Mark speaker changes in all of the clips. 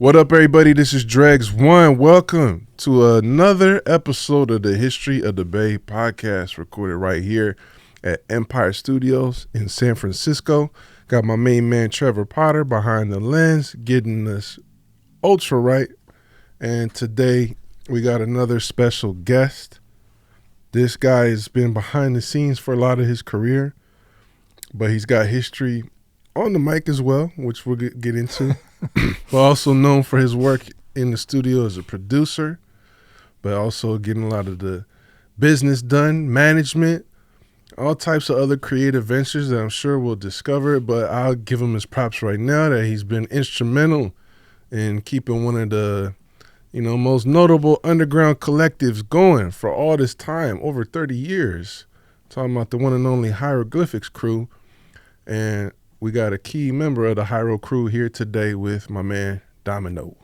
Speaker 1: What up, everybody? This is Dregs One. Welcome to another episode of the History of the Bay podcast, recorded right here at Empire Studios in San Francisco. Got my main man Trevor Potter behind the lens, getting us ultra right. And today we got another special guest. This guy has been behind the scenes for a lot of his career, but he's got history on the mic as well, which we'll get into. But also known for his work in the studio as a producer, but also getting a lot of the business done, management, all types of other creative ventures that I'm sure we'll discover. But I'll give him his props right now that he's been instrumental in keeping one of the, most notable underground collectives going for all this time, over 30 years. Talking about the one and only Hieroglyphics crew. And we got a key member of the Hiero crew here today with my man, Domino.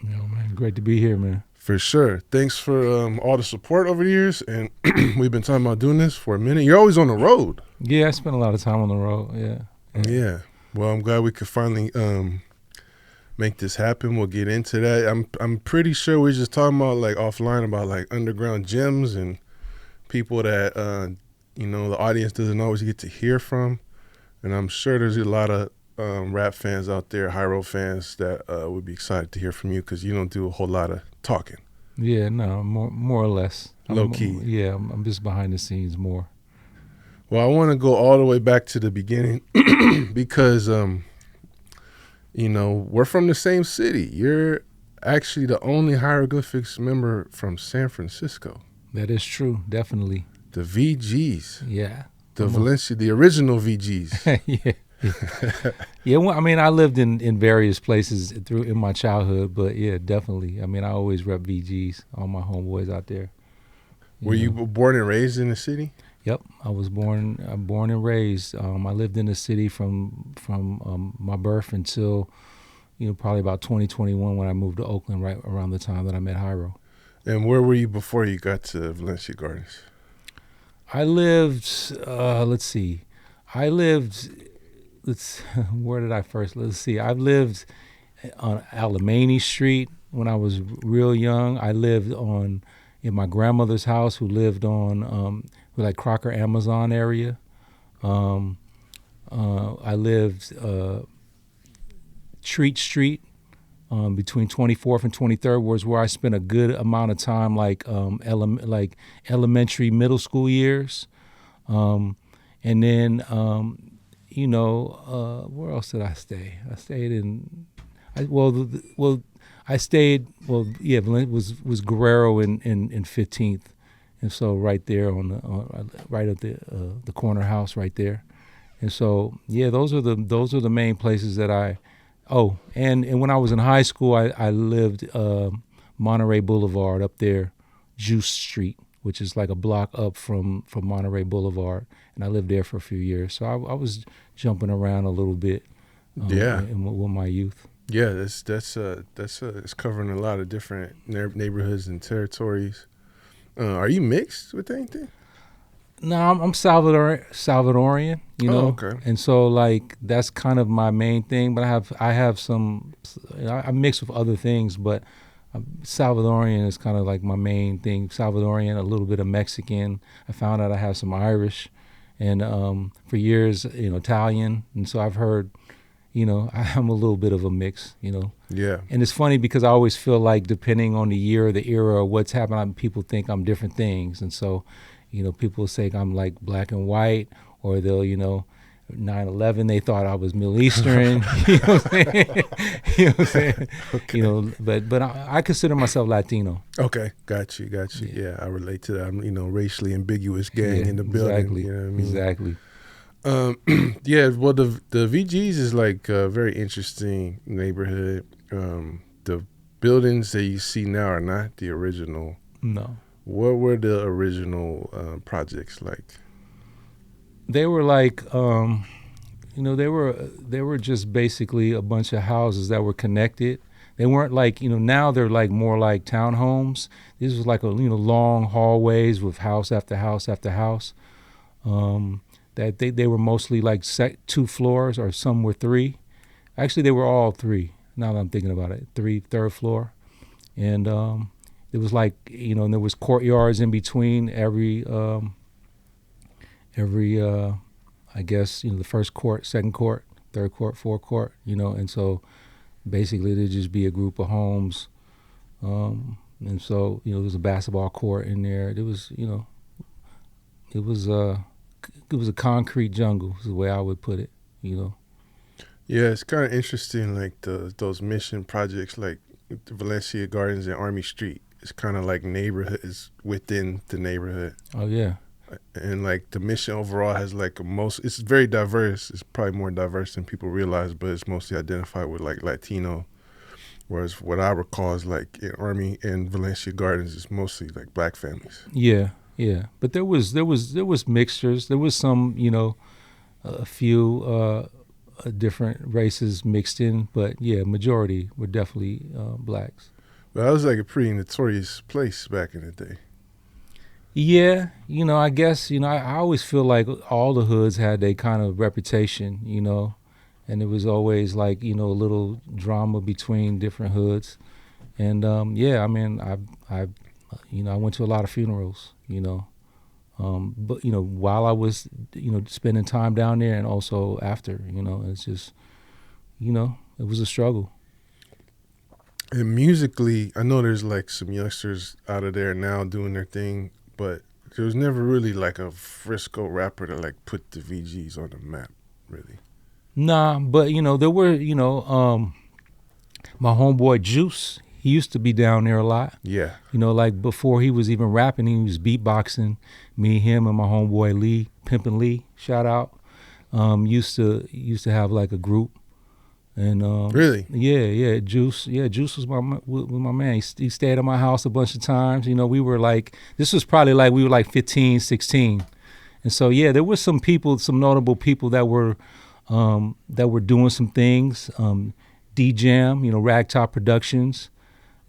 Speaker 2: Yo, man, great to be here, man.
Speaker 1: For sure. Thanks for all the support over the years. And we've been talking about doing this for a minute. You're always on the road.
Speaker 2: Yeah, I spent a lot of time on the road,
Speaker 1: Yeah. Well, I'm glad we could finally make this happen. We'll get into that. I'm pretty sure we're just talking about, offline about, underground gems and people that, the audience doesn't always get to hear from. And I'm sure there's a lot of rap fans out there, Hiero fans, that would be excited to hear from you because you don't do a whole lot of talking.
Speaker 2: Yeah, no, more or less.
Speaker 1: Low key.
Speaker 2: Yeah, I'm just behind the scenes more.
Speaker 1: Well, I want to go all the way back to the beginning because, we're from the same city. You're actually the only Hieroglyphics member from San Francisco.
Speaker 2: That is true, definitely.
Speaker 1: The VGs.
Speaker 2: Yeah.
Speaker 1: The original VGs.
Speaker 2: Yeah. Well, I mean, I lived in various places in my childhood, but yeah, definitely. I mean, I always rep VGs, all my homeboys out there.
Speaker 1: Were you born and raised in the city?
Speaker 2: Yep, I was born and raised. I lived in the city from my birth until, probably about 2021 when I moved to Oakland, right around the time that I met Hiero.
Speaker 1: And where were you before you got to Valencia Gardens?
Speaker 2: I lived, where did I first, I lived on Alamany Street when I was real young. I lived in my grandmother's house, who lived on, Crocker Amazon area. I lived Treat Street, between 24th and 23rd was where I spent a good amount of time, elementary, middle school years. And then, where else did I stay? I stayed was Guerrero in 15th. And so right there right at the corner house right there. And so, yeah, those are the main places that and when I was in high school, I lived Monterey Boulevard up there, Juice Street, which is like a block up from Monterey Boulevard, and I lived there for a few years. So I was jumping around a little bit, with my youth.
Speaker 1: Yeah, that's it's covering a lot of different neighborhoods and territories. Are you mixed with anything?
Speaker 2: No, I'm Salvadorian,
Speaker 1: Oh, okay.
Speaker 2: And so that's kind of my main thing. But I have some, I mix with other things, but Salvadorian is kind of like my main thing. Salvadorian, a little bit of Mexican. I found out I have some Irish, and for years, Italian. And so I've heard, I'm a little bit of a mix,
Speaker 1: Yeah.
Speaker 2: And it's funny because I always feel like depending on the year or the era or what's happening, people think I'm different things, and so. People say I'm like black and white, or they'll, 9/11, they thought I was Middle Eastern. You know what I'm saying? Okay. But I consider myself Latino.
Speaker 1: Okay, got you. Yeah, I relate to that. I'm, racially ambiguous gang in the building.
Speaker 2: Exactly.
Speaker 1: You know what I mean?
Speaker 2: Exactly.
Speaker 1: Yeah. Well, the VGs is like a very interesting neighborhood. The buildings that you see now are not the original.
Speaker 2: No.
Speaker 1: What were the original projects like?
Speaker 2: They were they were just basically a bunch of houses that were connected. They weren't now they're more like townhomes. This was long hallways with house after house after house. That they were mostly 2 floors, or some were 3. Actually, they were all 3. Now that I'm thinking about it, third floor, and it was like, and there was courtyards in between every I guess, the first court, second court, third court, fourth court, and so basically there'd just be a group of homes, and so there was a basketball court in there. It was it was a concrete jungle, is the way I would put it.
Speaker 1: Yeah, it's kind of interesting, like those mission projects, like the Valencia Gardens and Army Street. It's kind of like neighborhoods within the neighborhood.
Speaker 2: Oh yeah.
Speaker 1: And like the mission overall has like it's very diverse. It's probably more diverse than people realize, but it's mostly identified with like Latino. Whereas what I recall is like in Army and Valencia Gardens is mostly like black families.
Speaker 2: Yeah, yeah. But there was mixtures. There was some, a few different races mixed in, but yeah, majority were definitely blacks.
Speaker 1: But that was like a pretty notorious place back in the day.
Speaker 2: Yeah, I guess, I always feel like all the hoods had their kind of reputation, and it was always like, a little drama between different hoods. And yeah, I mean, I went to a lot of funerals, but, while I was, spending time down there and also after, it's just, it was a struggle.
Speaker 1: And musically, I know there's like some youngsters out of there now doing their thing, but there was never really like a Frisco rapper to like put the VGs on the map, really.
Speaker 2: Nah, but there were, my homeboy Juice, he used to be down there a lot.
Speaker 1: Yeah.
Speaker 2: Like before he was even rapping, he was beatboxing. Me, him, and my homeboy Lee, Pimpin' Lee, shout out. Used to have like a group. And
Speaker 1: really?
Speaker 2: Yeah, Juice was my man. He stayed at my house a bunch of times. We were like, this was probably like we were like 15, 16. And so yeah, there were some notable people that were doing some things. D-Jam, Ragtop Productions,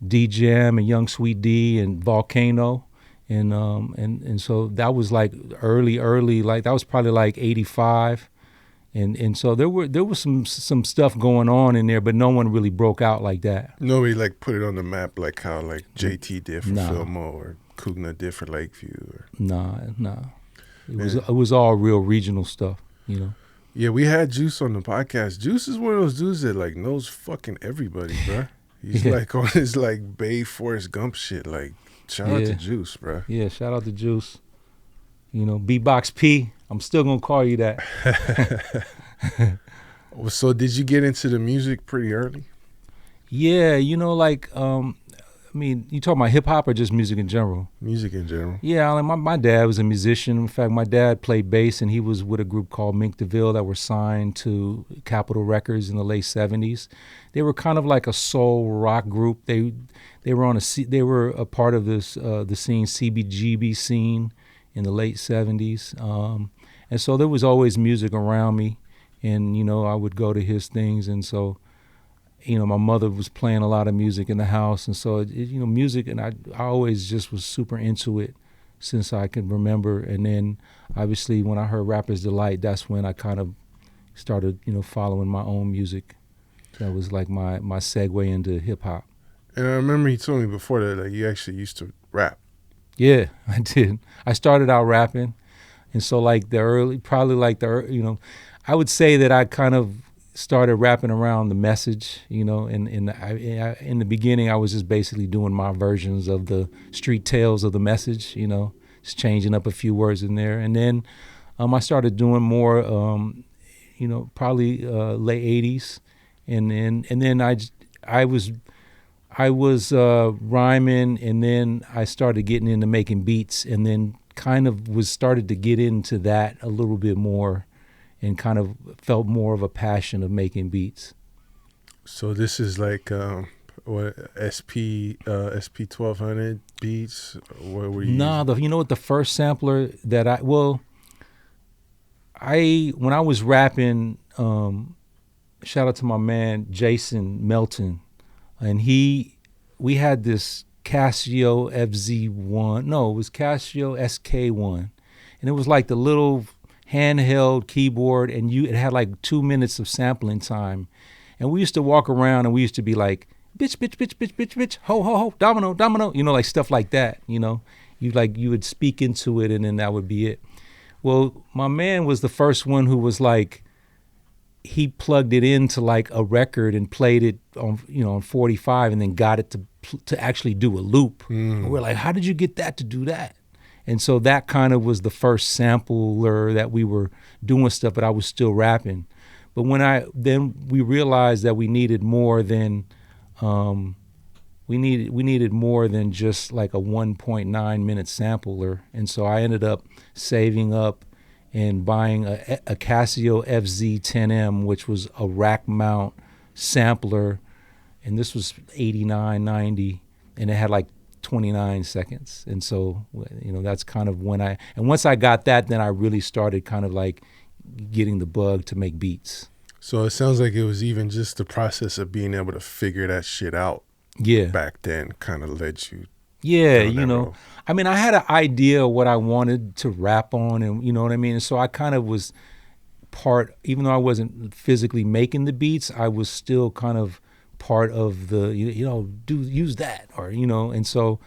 Speaker 2: D-Jam and Young Sweet D and Volcano. And so that was like early, like that was probably like 85. And so there was some stuff going on in there, but no one really broke out like that.
Speaker 1: Nobody like put it on the map like how like JT did for Filmo or Kugna did for Lakeview.
Speaker 2: Nah. It was all real regional stuff,
Speaker 1: Yeah, we had Juice on the podcast. Juice is one of those dudes that like knows fucking everybody, bro. He's like on his like Bay Forrest Gump shit. Like shout out to Juice, bro.
Speaker 2: Yeah, shout out to Juice. B-Box P. I'm still gonna call you that.
Speaker 1: So did you get into the music pretty early?
Speaker 2: Yeah, like I mean, you talking about hip hop or just music in general?
Speaker 1: Music in general.
Speaker 2: Yeah, like my dad was a musician. In fact, my dad played bass, and he was with a group called Mink DeVille that were signed to Capitol Records in the late '70s. They were kind of like a soul rock group. They were a part of this the scene, CBGB scene in the late '70s. And so there was always music around me, and I would go to his things, and so. My mother was playing a lot of music in the house, and so music, and I always just was super into it since I can remember. And then obviously when I heard Rapper's Delight, that's when I kind of started following my own music. That was like my segue into hip hop.
Speaker 1: And I remember you told me before that like you actually used to rap.
Speaker 2: Yeah, I did. I started out rapping, and so like I would say that I kind of started rapping around the message, in the beginning I was just basically doing my versions of the street tales of the message, just changing up a few words in there. And then I started doing more, probably late 80s, and then I was rhyming, and then I started getting into making beats, and then kind of started to get into that a little bit more. And kind of felt more of a passion of making beats.
Speaker 1: So this is like what SP 1200 beats? What were you?
Speaker 2: Nah, the first sampler that when I was rapping, shout out to my man Jason Melton, and we had this Casio FZ1. No, it was Casio SK1, and it was like the little handheld keyboard, and it had like 2 minutes of sampling time, And we used to walk around and we used to be like, bitch, bitch, bitch, bitch, bitch, bitch, ho, ho, ho, domino, domino, like stuff like that, You would speak into it and then that would be it. Well, my man was the first one who was like, he plugged it into like a record and played it on, on 45 and then got it to actually do a loop. And we're like, how did you get that to do that? And so that kind of was the first sampler that we were doing stuff, but I was still rapping. But then we realized that we needed more than we needed more than just like a 1.9 minute sampler. And so I ended up saving up and buying a Casio FZ10M, which was a rack mount sampler, and this was 89, 90, and it had like 29 seconds. And so, that's kind of when once I got that, then I really started kind of like getting the bug to make beats.
Speaker 1: So it sounds like it was even just the process of being able to figure that shit out.
Speaker 2: Yeah.
Speaker 1: Back then kind of led you.
Speaker 2: Yeah, I mean, I had an idea of what I wanted to rap on, and you know what I mean? And so I kind of was even though I wasn't physically making the beats, I was still kind of part of the, use that, or, and so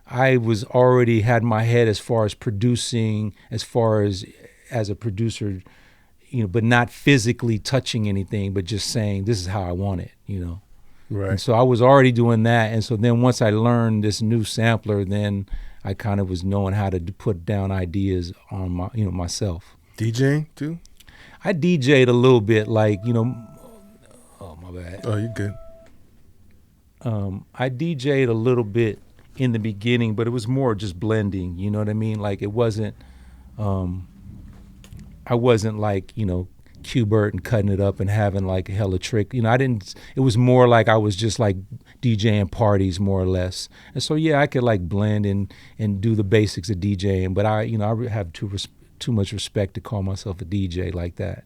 Speaker 2: I was already had my head as far as producing, as a producer, but not physically touching anything, but just saying, this is how I want it,
Speaker 1: Right.
Speaker 2: And so I was already doing that. And so then once I learned this new sampler, then I kind of was knowing how to put down ideas on my, myself.
Speaker 1: DJing too?
Speaker 2: I DJ'd a little bit, like, oh, my bad.
Speaker 1: Oh, you good.
Speaker 2: I DJ'd a little bit in the beginning, but it was more just blending, you know what I mean? Like it wasn't, I wasn't like, Qbert and cutting it up and having like a hella trick. It was more like I was just like DJing parties more or less. And so, yeah, I could like blend and do the basics of DJing, but I have too much respect to call myself a DJ like that,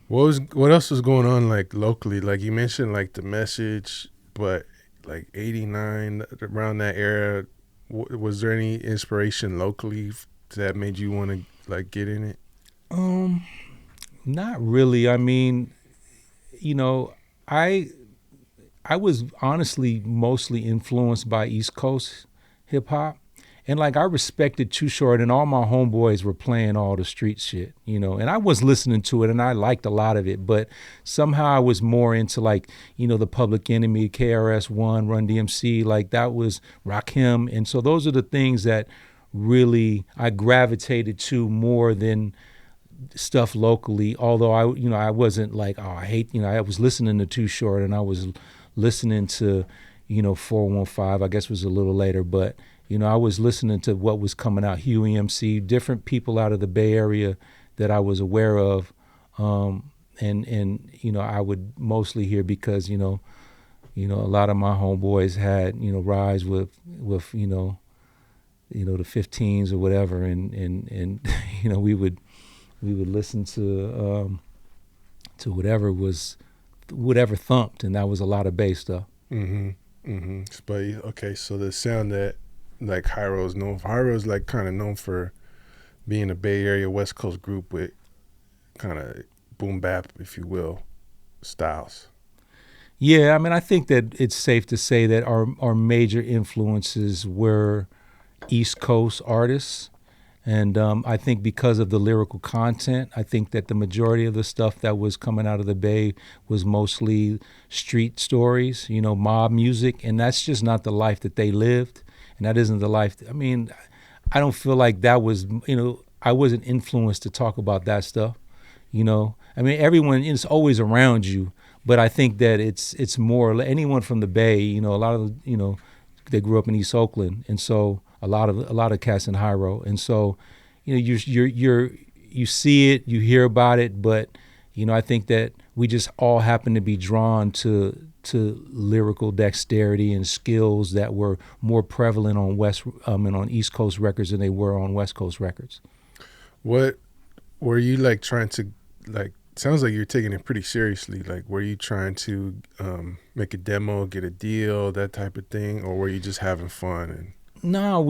Speaker 1: What else was going on like locally? Like you mentioned like The Message, but like 89, around that era, was there any inspiration locally that made you want to like get in it?
Speaker 2: Not really. I mean, I was honestly mostly influenced by East Coast hip hop. And like I respected Too Short, and all my homeboys were playing all the street shit, and I was listening to it and I liked a lot of it, but somehow I was more into like, the Public Enemy, KRS-One, Run DMC, like that was Rakim. And so those are the things that really I gravitated to more than stuff locally, although I wasn't like, oh, I hate, I was listening to Too Short and I was listening to, 415, I guess was a little later, but, I was listening to what was coming out, Huey MC, different people out of the Bay Area that I was aware of, and I would mostly hear because, a lot of my homeboys had, rides with the 15s or whatever, and we would listen to whatever thumped, and that was a lot of bass stuff.
Speaker 1: But okay, so the sound that like Hiero is known for, Hiero is like kind of known for being a Bay Area West Coast group with kind of boom bap, if you will, styles.
Speaker 2: Yeah, I mean, I think that it's safe to say that our major influences were East Coast artists. And I think because of the lyrical content, I think that the majority of the stuff that was coming out of the Bay was mostly street stories, mob music. And that's just not the life that they lived. And that isn't the life. I mean, I don't feel like that was, I wasn't influenced to talk about that stuff. I mean, everyone is always around you. But I think that it's more, anyone from the Bay, a lot of, they grew up in East Oakland. And so a lot of cats in Hiero, and so you see it, you hear about it, but I think that we just all happen to be drawn to lyrical dexterity and skills that were more prevalent on and on East Coast records than they were on West Coast records.
Speaker 1: What were you like trying to like? Sounds like you're taking it pretty seriously. Like, were you trying to make a demo, get a deal, that type of thing, or were you just having fun? And
Speaker 2: no,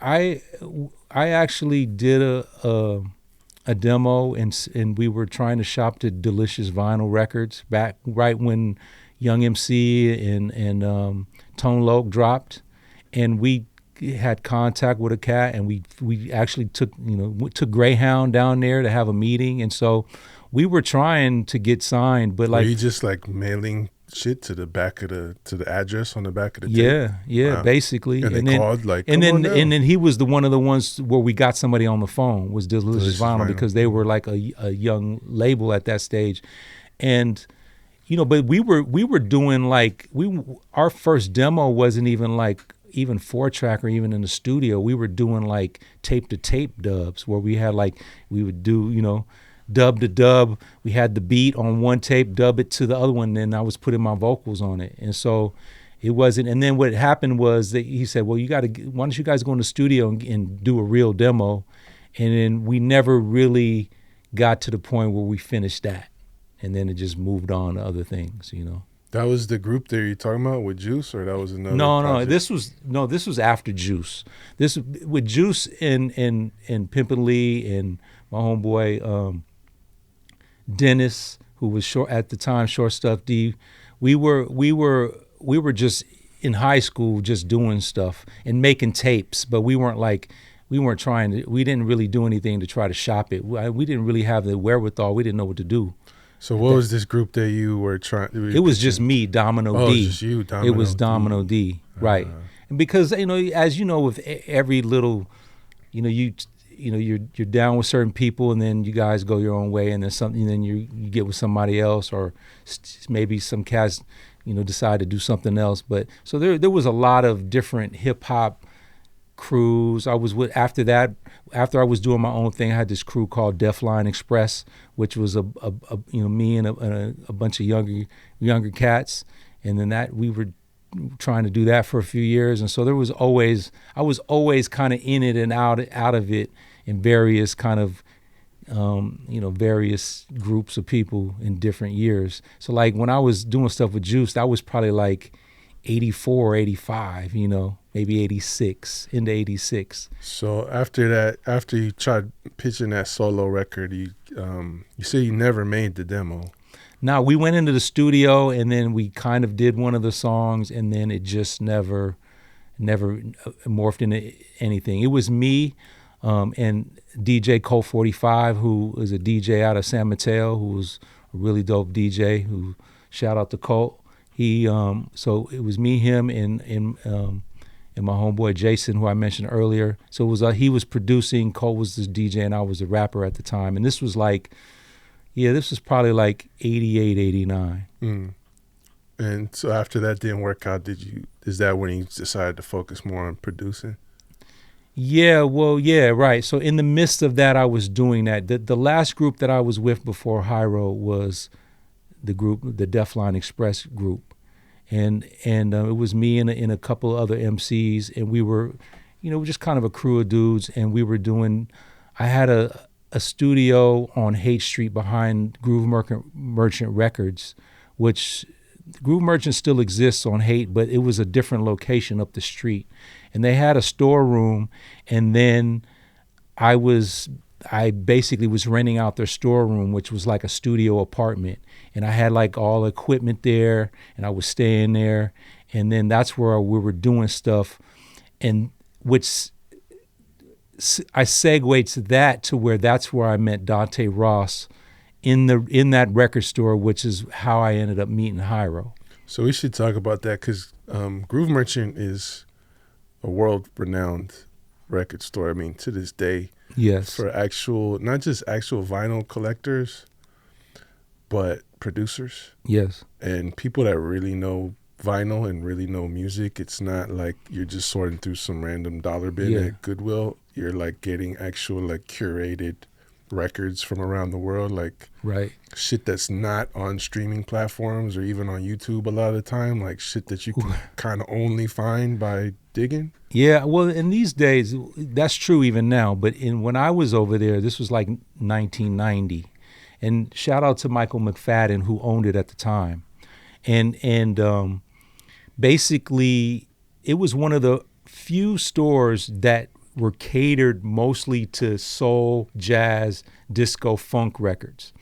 Speaker 2: I actually did a demo, and we were trying to shop to Delicious Vinyl Records back right when Young MC and Tone Loc dropped, and we had contact with a cat, and we actually took Greyhound down there to have a meeting, and so we were trying to get signed, but
Speaker 1: Were you just like mailing shit to the back of the address on the back of the tape?
Speaker 2: Wow. Basically.
Speaker 1: And they called like,
Speaker 2: and then he was one of the ones where we got somebody on the phone, was Delicious Vinyl, because they were like a young label at that stage, and but we were doing like our first demo wasn't even 4-track or even in the studio. We were doing like tape to tape dubs where we would do dub to dub. We had the beat on one tape, dub it to the other one, and then I was putting my vocals on it. And so it wasn't, and then what happened was that he said, well, why don't you guys go in the studio and do a real demo? And then we never really got to the point where we finished that. And then it just moved on to other things,
Speaker 1: That was the group that you're talking about with Juice, or that was another
Speaker 2: No,
Speaker 1: project?
Speaker 2: this was after Juice. This with Juice and Pimpin' Lee and my homeboy Dennis, who was at the time Short Stuff D. We were just in high school just doing stuff and making tapes, but we didn't really do anything to try to shop it. We didn't really have the wherewithal. We didn't know what to do.
Speaker 1: So what was this group that you were trying?
Speaker 2: It was just me, Domino D.
Speaker 1: Oh, just you, Domino.
Speaker 2: It was Domino D, right? And because as you know, with every little, you're down with certain people, and then you guys go your own way, and then something, then you get with somebody else, or maybe some cats, decide to do something else. But so there was a lot of different hip hop crews. After I was doing my own thing, I had this crew called Deafline Express, which was me and a bunch of younger cats, and then we were trying to do that for a few years. And so I was always kind of in it and out of it in various kind of various groups of people in different years. So like when I was doing stuff with Juice, that was probably like 84, 85, maybe 86, into 86.
Speaker 1: So after that, after you tried pitching that solo record, you say you never made the demo.
Speaker 2: No, we went into the studio, and then we kind of did one of the songs, and then it just never morphed into anything. It was me and DJ Colt 45, who is a DJ out of San Mateo, who was a really dope DJ, who shout out to Colt. So it was me, him, and my homeboy Jason, who I mentioned earlier. So it was he was producing, Colt was the DJ, and I was the rapper at the time. And this was probably like 88, 89.
Speaker 1: Mm. And so after that didn't work out, is that when you decided to focus more on producing?
Speaker 2: Yeah, right. So in the midst of that, I was doing that. The last group that I was with before Hiero was the group, the Deafline Express group. And it was me and a couple of other MCs, and we were, just kind of a crew of dudes, and we were doing, I had a studio on Haight Street behind Groove Merchant Records, which Groove Merchant still exists on Haight, but it was a different location up the street. And they had a storeroom, and then I basically was renting out their storeroom, which was like a studio apartment. And I had like all the equipment there, and I was staying there. And then that's where we were doing stuff, and which I segued to that, to where that's where I met Dante Ross in that record store, which is how I ended up meeting Hiero.
Speaker 1: So we should talk about that, because Groove Merchant is a world-renowned record store. I mean, to this day.
Speaker 2: Yes.
Speaker 1: For not just actual vinyl collectors, but producers.
Speaker 2: Yes.
Speaker 1: And people that really know vinyl and really know music. It's not like you're just sorting through some random dollar bin at Goodwill. You're like getting actual like curated records from around the world, like
Speaker 2: right,
Speaker 1: shit that's not on streaming platforms or even on YouTube a lot of the time, like shit that you can kind of only find by digging.
Speaker 2: Yeah, well, in these days, that's true even now. But when I was over there, this was like 1990, and shout out to Michael McFadden, who owned it at the time, and basically it was one of the few stores that were catered mostly to soul, jazz, disco, funk records.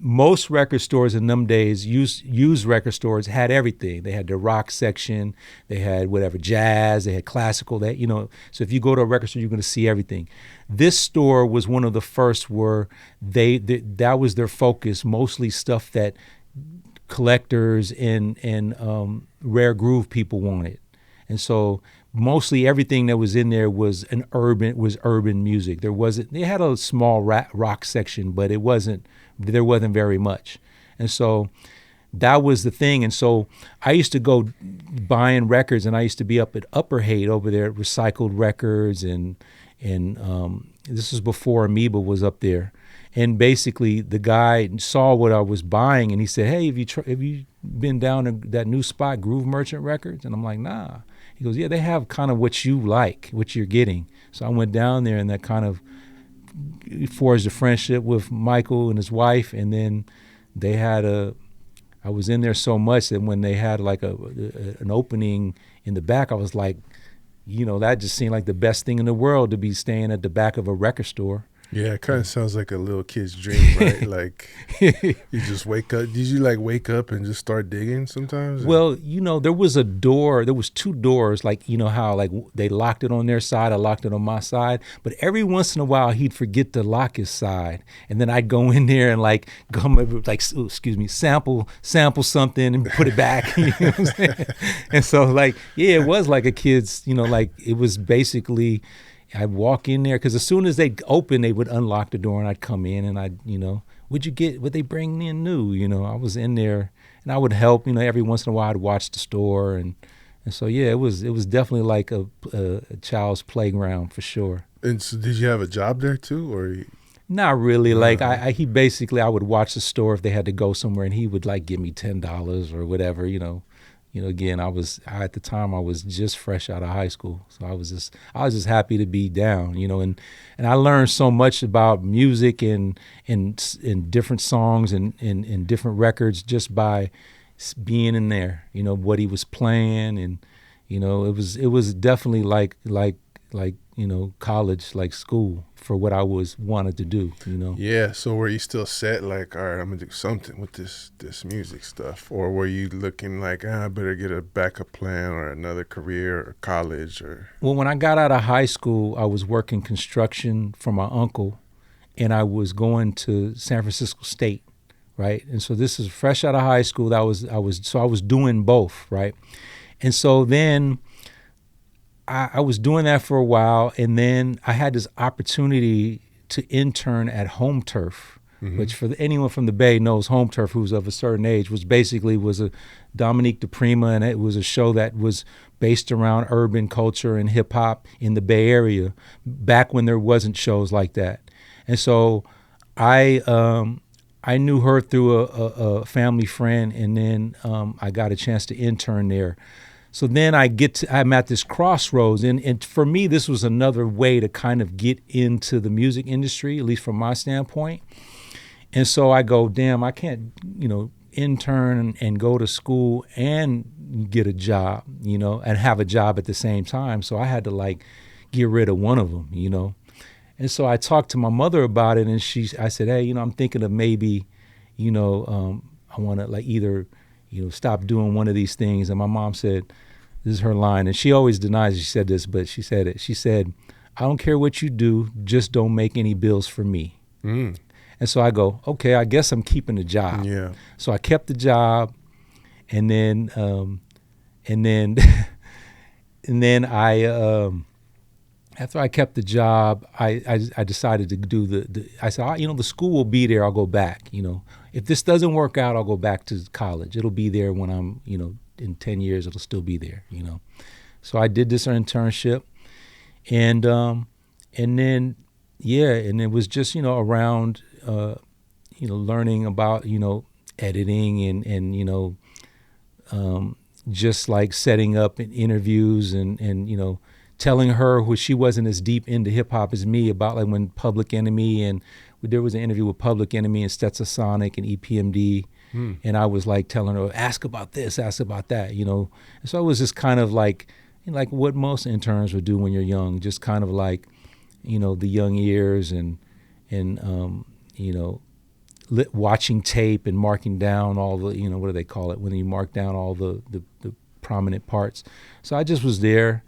Speaker 2: Most record stores in them days, used record stores, had everything. They had the rock section, they had whatever, jazz, they had classical, so if you go to a record store, you're going to see everything. This store was one of the first where that was their focus, mostly stuff that collectors and rare groove people wanted. And so mostly everything that was in there was urban music. They had a small rock section, but there wasn't very much. And so that was the thing. And so I used to go buying records, and I used to be up at Upper Haight over there at Recycled Records, and this was before Amoeba was up there. And basically the guy saw what I was buying, and he said, "Hey, have you been down to that new spot, Groove Merchant Records?" And I'm like, "Nah." He goes, "Yeah, they have kind of what you like, what you're getting." So I went down there, and that kind of forged a friendship with Michael and his wife. And then I was in there so much that when they had like an opening in the back, I was like, that just seemed like the best thing in the world, to be staying at the back of a record store.
Speaker 1: Yeah, it kind of sounds like a little kid's dream, right? Like you just wake up. Did you like wake up and just start digging sometimes?
Speaker 2: Well, there was a door. There was two doors, like, how like they locked it on their side, I locked it on my side. But every once in a while, he'd forget to lock his side, and then I'd go in there and like sample something and put it back. You know what I'm saying? And so like, yeah, it was like a kid's. Like it was basically. I'd walk in there, because as soon as they'd open, they would unlock the door, and I'd come in, and would they bring in new? I was in there, and I would help. Every once in a while, I'd watch the store, and so yeah, it was definitely like a child's playground for sure.
Speaker 1: And so, did you have a job there too, or?
Speaker 2: Not really. Like I would watch the store if they had to go somewhere, and he would like give me $10 or whatever. Again, at the time I was just fresh out of high school, so I was just happy to be down, and I learned so much about music and different songs and different records just by being in there, what he was playing, and it was definitely like college, like school, for what I wanted to do,
Speaker 1: Yeah. So were you still set, like, all right, I'm gonna do something with this music stuff, or were you looking like, I better get a backup plan or another career or college or?
Speaker 2: Well, when I got out of high school, I was working construction for my uncle, and I was going to San Francisco State, right? And so this is fresh out of high school. I was doing both, right? And so then I was doing that for a while, and then I had this opportunity to intern at Home Turf, which for anyone from the Bay knows Home Turf who's of a certain age, was a Dominique DePrima, and it was a show that was based around urban culture and hip hop in the Bay Area back when there wasn't shows like that. And so I knew her through a family friend, and then I got a chance to intern there. So then I'm at this crossroads, and for me, this was another way to kind of get into the music industry, at least from my standpoint. And so I go, damn, I can't, intern and go to school and get a job, and have a job at the same time. So I had to like get rid of one of them, And so I talked to my mother about it, and I said, hey, I'm thinking of maybe, I want to like either stop doing one of these things. And my mom said, this is her line, and she always denies she said this, but she said it. She said, I don't care what you do, just don't make any bills for me. And so I go, okay, I guess I'm keeping the job.
Speaker 1: Yeah.
Speaker 2: So I kept the job, and then I after I kept the job, I decided to do I said, the school will be there, I'll go back, If this doesn't work out, I'll go back to college. It'll be there when I'm, in 10 years, it'll still be there, So I did this internship, and then, yeah, and it was just, around, learning about, editing and just like setting up interviews and telling her who she wasn't as deep into hip hop as me, about like when Public Enemy, and there was an interview with Public Enemy and Stetsasonic and EPMD, and I was like telling her, ask about this, ask about that, And so it was just kind of like, like what most interns would do when you're young, just kind of like, the young years and watching tape and marking down all the, what do they call it when you mark down all the prominent parts. So I just was there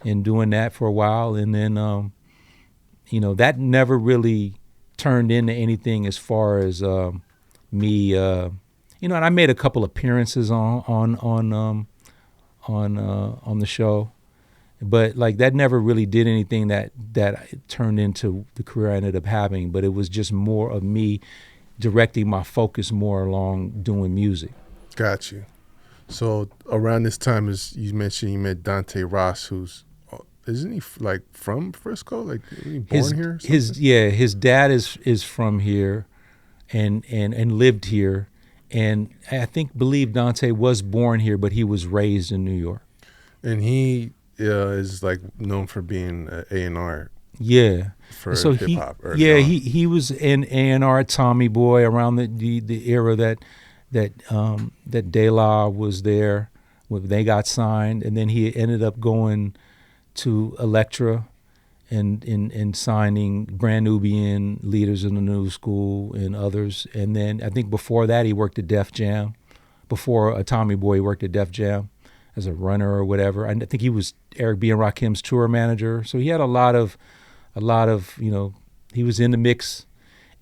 Speaker 2: and doing that for a while, and then that never really turned into anything as far as me. And I made a couple appearances on the show, but like that never really did anything that turned into the career I ended up having. But it was just more of me directing my focus more along doing music.
Speaker 1: Got you. So around this time, as you mentioned, you met Dante Ross, who's isn't he like from Frisco? Like he born here?
Speaker 2: His dad is from here, and lived here, and I believe Dante was born here, but he was raised in New York.
Speaker 1: And he is like known for being A&R.
Speaker 2: Yeah.
Speaker 1: For
Speaker 2: so
Speaker 1: hip hop.
Speaker 2: He was in A&R at Tommy Boy around the era that De La was there when they got signed, and then he ended up going to Elektra and signing Brand Nubian, Leaders in the New School, and others. And then I think before that he worked at Def Jam. Before Tommy Boy, he worked at Def Jam as a runner or whatever. I think he was Eric B. and Rakim's tour manager. So he had a lot of he was in the mix.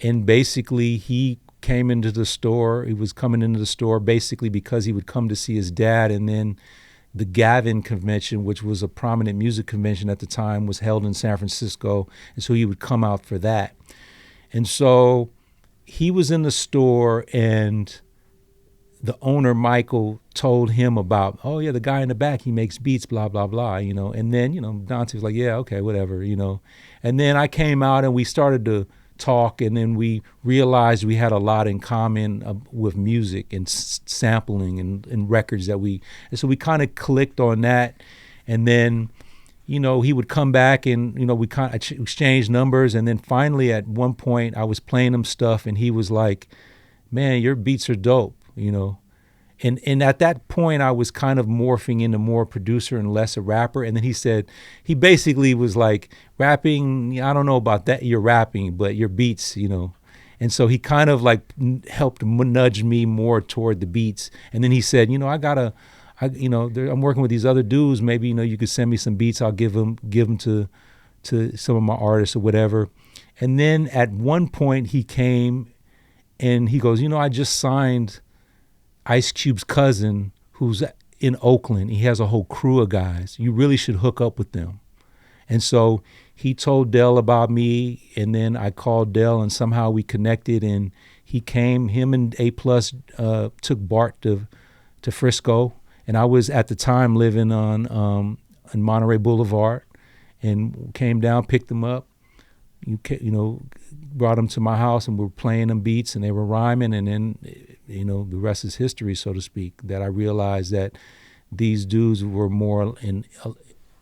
Speaker 2: And basically he came into the store. He was coming into the store basically because he would come to see his dad, and then the Gavin convention, which was a prominent music convention at the time, was held in San Francisco, and so he would come out for that. And so he was in the store, and the owner, Michael, told him about, oh yeah, the guy in the back, he makes beats, blah, blah, blah, And then, Dante was like, yeah, okay, whatever, And then I came out and we started to talk, and then we realized we had a lot in common with music and sampling and records and so we kind of clicked on that. And then he would come back and we kind of exchanged numbers, and then finally at one point I was playing him stuff and he was like, man, your beats are dope, And at that point, I was kind of morphing into more producer and less a rapper. And then he basically was like, rapping, I don't know about that, you're rapping, but your beats, And so he kind of like helped nudge me more toward the beats. And then he said, I'm working with these other dudes. Maybe, you could send me some beats. I'll give them to some of my artists or whatever. And then at one point he came and he goes, I just signed Ice Cube's cousin, who's in Oakland. He has a whole crew of guys. You really should hook up with them. And so he told Del about me, and then I called Del, and somehow we connected, and he came. Him and A+ took Bart to Frisco, and I was at the time living on Monterey Boulevard, and came down, picked them up, brought them to my house, and we were playing them beats, and they were rhyming, and then the rest is history, so to speak, that I realized that these dudes were more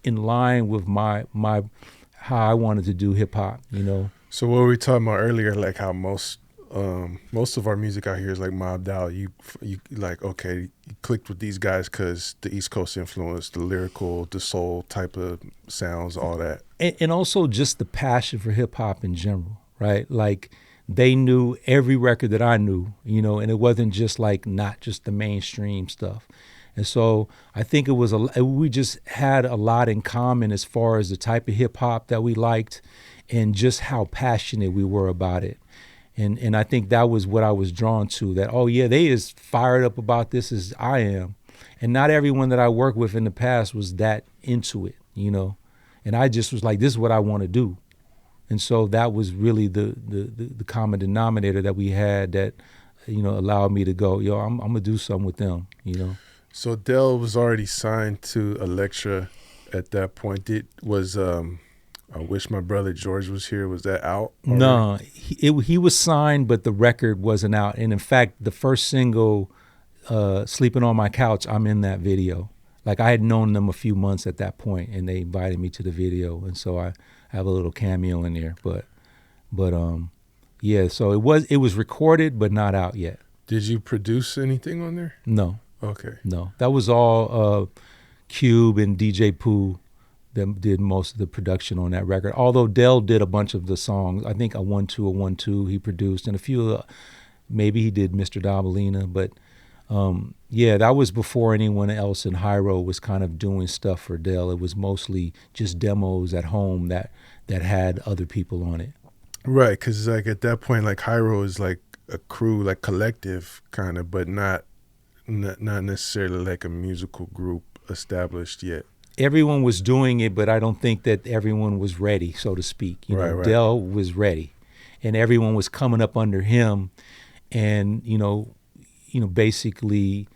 Speaker 2: in line with my how I wanted to do hip hop,
Speaker 1: So what were we talking about earlier, like how most of our music out here is like mobbed out. You like, okay, you clicked with these guys because the East Coast influence, the lyrical, the soul type of sounds, all that.
Speaker 2: And also just the passion for hip hop in general, right? Like they knew every record that I knew, and it wasn't just like not just the mainstream stuff. And so I think we just had a lot in common as far as the type of hip hop that we liked and just how passionate we were about it. And I think that was what I was drawn to, that, oh yeah, they as fired up about this as I am. And not everyone that I worked with in the past was that into it, And I just was like, this is what I want to do. And so that was really the common denominator that we had that, allowed me to go, I'm going to do something with them,
Speaker 1: So Del was already signed to Elektra at that point. I Wish My Brother George Was Here, was that out already?
Speaker 2: No, he was signed, but the record wasn't out. And in fact, the first single, Sleeping on My Couch, I'm in that video. Like I had known them a few months at that point, and they invited me to the video, and so I have a little cameo in there. But yeah, so it was recorded, but not out yet.
Speaker 1: Did you produce anything on there?
Speaker 2: No.
Speaker 1: Okay.
Speaker 2: No, that was all Cube and DJ Pooh that did most of the production on that record. Although Dell did a bunch of the songs. I think a 1-2 he produced, and a few maybe he did Mr. Dabalina, but yeah, that was before anyone else in Hiero was kind of doing stuff for Dell. It was mostly just demos at home that had other people on it.
Speaker 1: Right, because like at that point, like Hiero is like a crew, like collective kind of, but not necessarily like a musical group established yet.
Speaker 2: Everyone was doing it, but I don't think that everyone was ready, so to speak.
Speaker 1: Right.
Speaker 2: Dell was ready, and everyone was coming up under him, and basically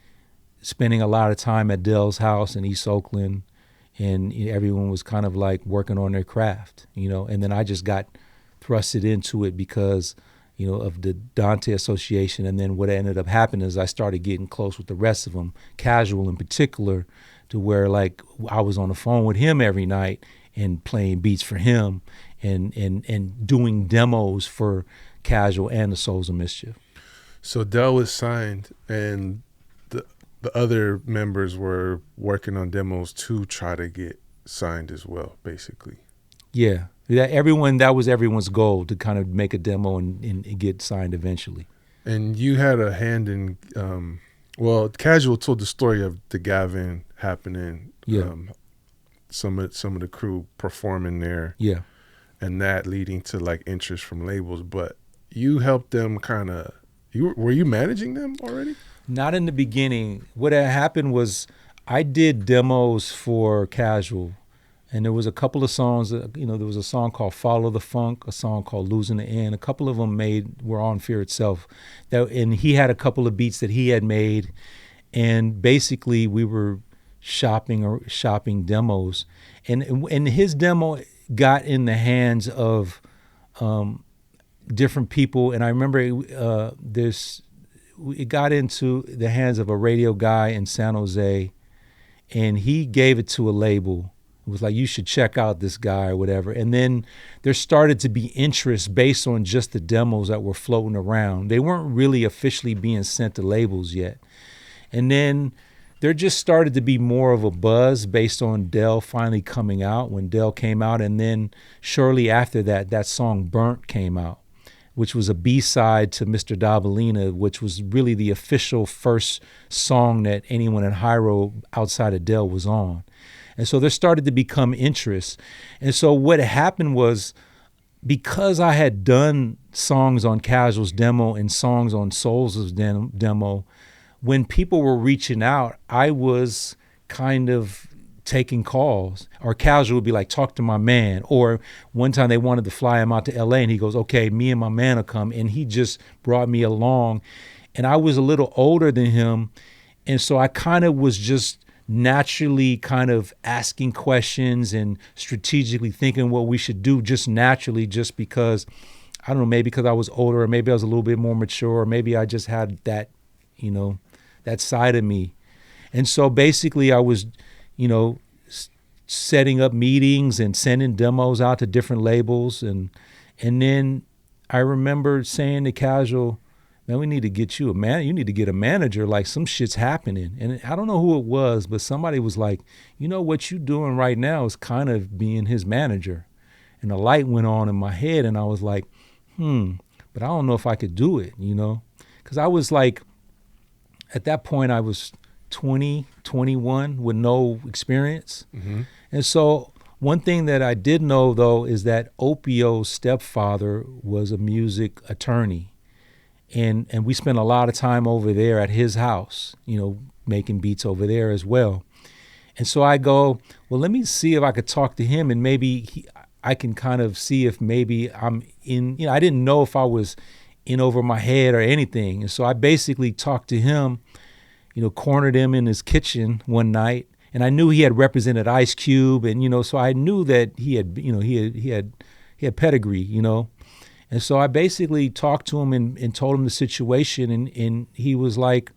Speaker 2: spending a lot of time at Dell's house in East Oakland, and everyone was kind of like working on their craft, and then I just got thrusted into it because of the Dante Association. And then what ended up happening is I started getting close with the rest of them, Casual in particular, to where like I was on the phone with him every night and playing beats for him and doing demos for Casual and the Souls of Mischief.
Speaker 1: So Dell was signed, and the other members were working on demos to try to get signed as well, basically.
Speaker 2: Yeah. That was everyone's goal, to kind of make a demo and get signed eventually. And
Speaker 1: you had a hand in, Casual told the story of the Gavin happening.
Speaker 2: Yeah.
Speaker 1: Some of the crew performing there.
Speaker 2: Yeah.
Speaker 1: And that leading to like interest from labels. But you helped them kind of, were you managing them already?
Speaker 2: Not in the beginning. What had happened was I did demos for Casual. And there was a couple of songs, there was a song called Follow the Funk, a song called Losing the End. A couple of them were on Fear Itself. And he had a couple of beats that he had made. And basically we were shopping demos. And his demo got in the hands of different people. And I remember it got into the hands of a radio guy in San Jose. And he gave it to a label. It was like, you should check out this guy or whatever. And then there started to be interest based on just the demos that were floating around. They weren't really officially being sent to labels yet. And then there just started to be more of a buzz based on Dell finally coming out, when Dell came out. And then shortly after that song Burnt came out, which was a B-side to Mr. Dabalina, which was really the official first song that anyone in Hiero outside of Dell was on. And so there started to become interest. And so what happened was, because I had done songs on Casual's demo and songs on Souls' demo, when people were reaching out, I was kind of taking calls. Or Casual would be like, talk to my man. Or one time they wanted to fly him out to LA, and he goes, okay, me and my man will come. And he just brought me along. And I was a little older than him. And so I kind of was just naturally kind of asking questions and strategically thinking what we should do, just naturally, just because, I don't know, maybe because I was older, or maybe I was a little bit more mature, or maybe I just had that, that side of me. And so basically I was, setting up meetings and sending demos out to different labels. And then I remember saying to Casual, man, we need to get you you need to get a manager, like some shit's happening. And I don't know who it was, but somebody was like, what you doing right now is kind of being his manager. And the light went on in my head, and I was like, but I don't know if I could do it, because I was like, at that point I was 20, 21 with no experience. Mm-hmm. And so one thing that I did know, though, is that Opio's stepfather was a music attorney. And we spent a lot of time over there at his house, making beats over there as well. And so I go, well, let me see if I could talk to him, and maybe I can kind of see if maybe I'm in, I didn't know if I was in over my head or anything. And so I basically talked to him, cornered him in his kitchen one night. And I knew he had represented Ice Cube, and, so I knew that he had, he had pedigree, And so I basically talked to him and told him the situation, and he was like,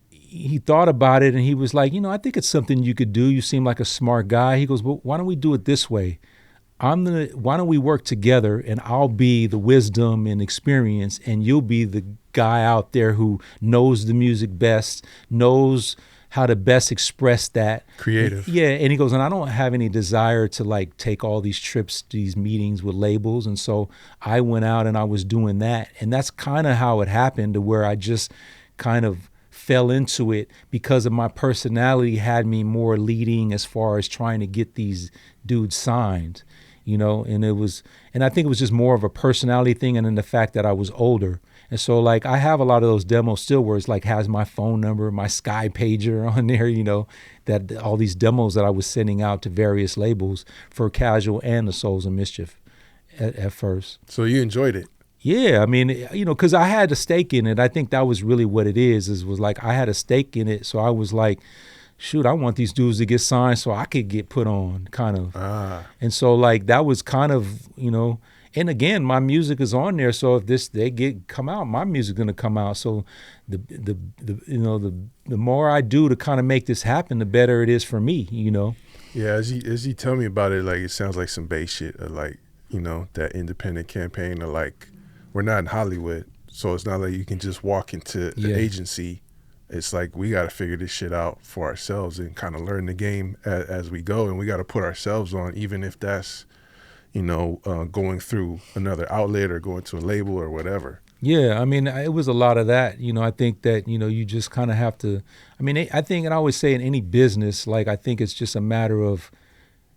Speaker 2: he thought about it, and he was like, I think it's something you could do. You seem like a smart guy. He goes, well, why don't we do it this way? Why don't we work together, and I'll be the wisdom and experience, and you'll be the guy out there who knows the music best, knows how to best express that.
Speaker 1: Creative.
Speaker 2: Yeah, and he goes, and I don't have any desire to like take all these trips, these meetings with labels. And so I went out and I was doing that. And that's kind of how it happened, to where I just kind of fell into it because of my personality had me more leading as far as trying to get these dudes signed, you know, and I think it was just more of a personality thing, and then the fact that I was older. And so like I have a lot of those demos still where it's like has my phone number, my Sky pager on there, you know, that all these demos that I was sending out to various labels for Casual and the Souls of Mischief at first.
Speaker 1: So you enjoyed it?
Speaker 2: Yeah, I mean, you know, because I had a stake in it. I think that was really what it is was like I had a stake in it. So I was like, shoot, I want these dudes to get signed so I could get put on, kind of. And so like that was kind of, you know, and again, my music is on there. So if they come out, my music's gonna come out. So the more I do to kind of make this happen, the better it is for me, you know.
Speaker 1: Yeah, as you tell me about it, like it sounds like some bass shit, or like, you know, that independent campaign, or like, we're not in Hollywood, so it's not like you can just walk into an agency. It's like we got to figure this shit out for ourselves and kind of learn the game as we go, and we got to put ourselves on, even if that's, you know, going through another outlet or going to a label or whatever.
Speaker 2: Yeah, I mean, it was a lot of that. You know, I think that, you know, you just kind of have to, I mean, I think, and I always say in any business, like I think it's just a matter of,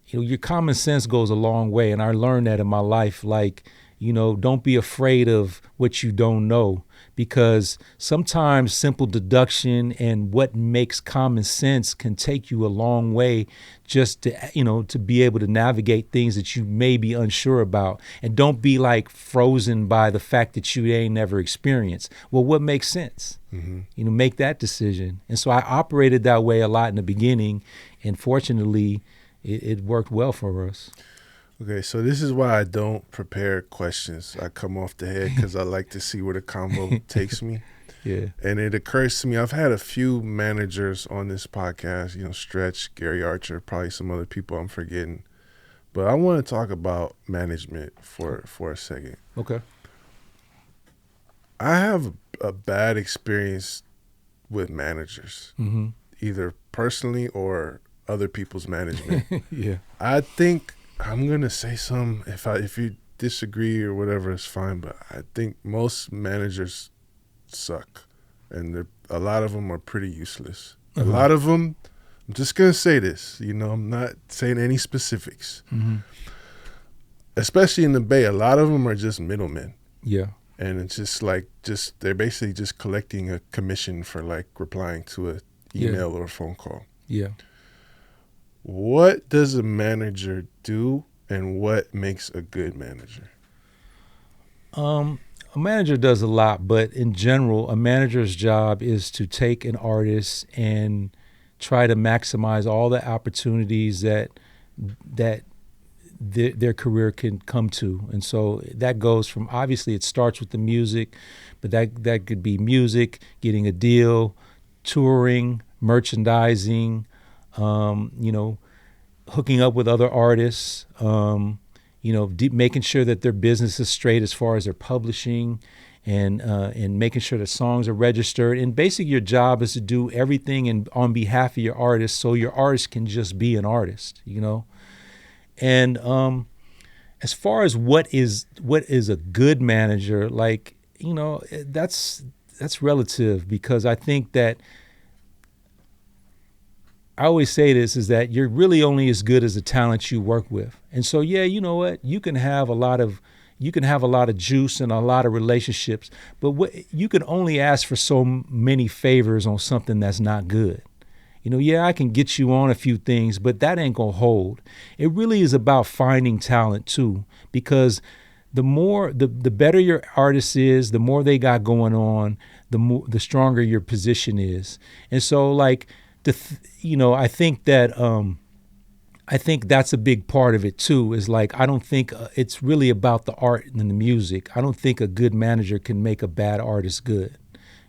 Speaker 2: you know, your common sense goes a long way. And I learned that in my life, like, you know, don't be afraid of what you don't know, because sometimes simple deduction and what makes common sense can take you a long way just to, you know, to be able to navigate things that you may be unsure about. And don't be like frozen by the fact that you ain't never experienced. Well, what makes sense? Mm-hmm. You know, make that decision. And so I operated that way a lot in the beginning, and fortunately it worked well for us.
Speaker 1: Okay, so this is why I don't prepare questions. I come off the head because I like to see where the combo takes me.
Speaker 2: Yeah.
Speaker 1: And it occurs to me, I've had a few managers on this podcast, you know, Stretch, Gary Archer, probably some other people I'm forgetting. But I want to talk about management for a second.
Speaker 2: Okay.
Speaker 1: I have a bad experience with managers,
Speaker 2: Mm-hmm.
Speaker 1: either personally or other people's management.
Speaker 2: Yeah.
Speaker 1: I think I'm gonna say some. If you disagree or whatever, it's fine. But I think most managers suck, and a lot of them are pretty useless.
Speaker 2: Mm-hmm.
Speaker 1: A lot of them. I'm just gonna say this. You know, I'm not saying any specifics.
Speaker 2: Mm-hmm.
Speaker 1: Especially in the Bay, a lot of them are just middlemen.
Speaker 2: Yeah.
Speaker 1: And it's just like they're basically just collecting a commission for like replying to an email or a phone call.
Speaker 2: Yeah.
Speaker 1: What does a manager do, and what makes a good manager?
Speaker 2: A manager does a lot, but in general, a manager's job is to take an artist and try to maximize all the opportunities that their career can come to. And so that goes from, obviously it starts with the music, but that could be music, getting a deal, touring, merchandising, you know, hooking up with other artists, you know, making sure that their business is straight as far as their publishing, and making sure that songs are registered. And basically your job is to do everything on behalf of your artist, so your artist can just be an artist, you know. And as far as what is a good manager, like, you know, that's relative, because I think that I always say this, is that you're really only as good as the talent you work with. And so, yeah, you know what? You can have a lot of juice and a lot of relationships, but you can only ask for so many favors on something that's not good. You know, yeah, I can get you on a few things, but that ain't gonna hold. It really is about finding talent too, because the better your artist is, the more they got going on, the stronger your position is. And so, like, you know, I think that's a big part of it too, is like, I don't think it's really about the art and the music. I don't think a good manager can make a bad artist good,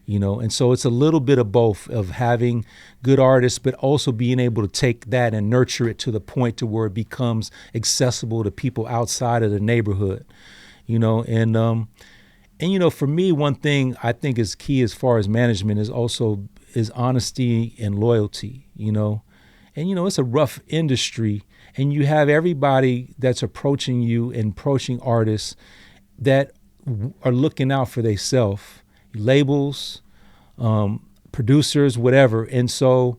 Speaker 2: you know. And so it's a little bit of both, of having good artists, but also being able to take that and nurture it to the point to where it becomes accessible to people outside of the neighborhood, you know. And you know, for me, one thing I think is key as far as management is also is honesty and loyalty, and it's a rough industry, and you have everybody that's approaching you and approaching artists that are looking out for themselves, labels, producers, whatever. And so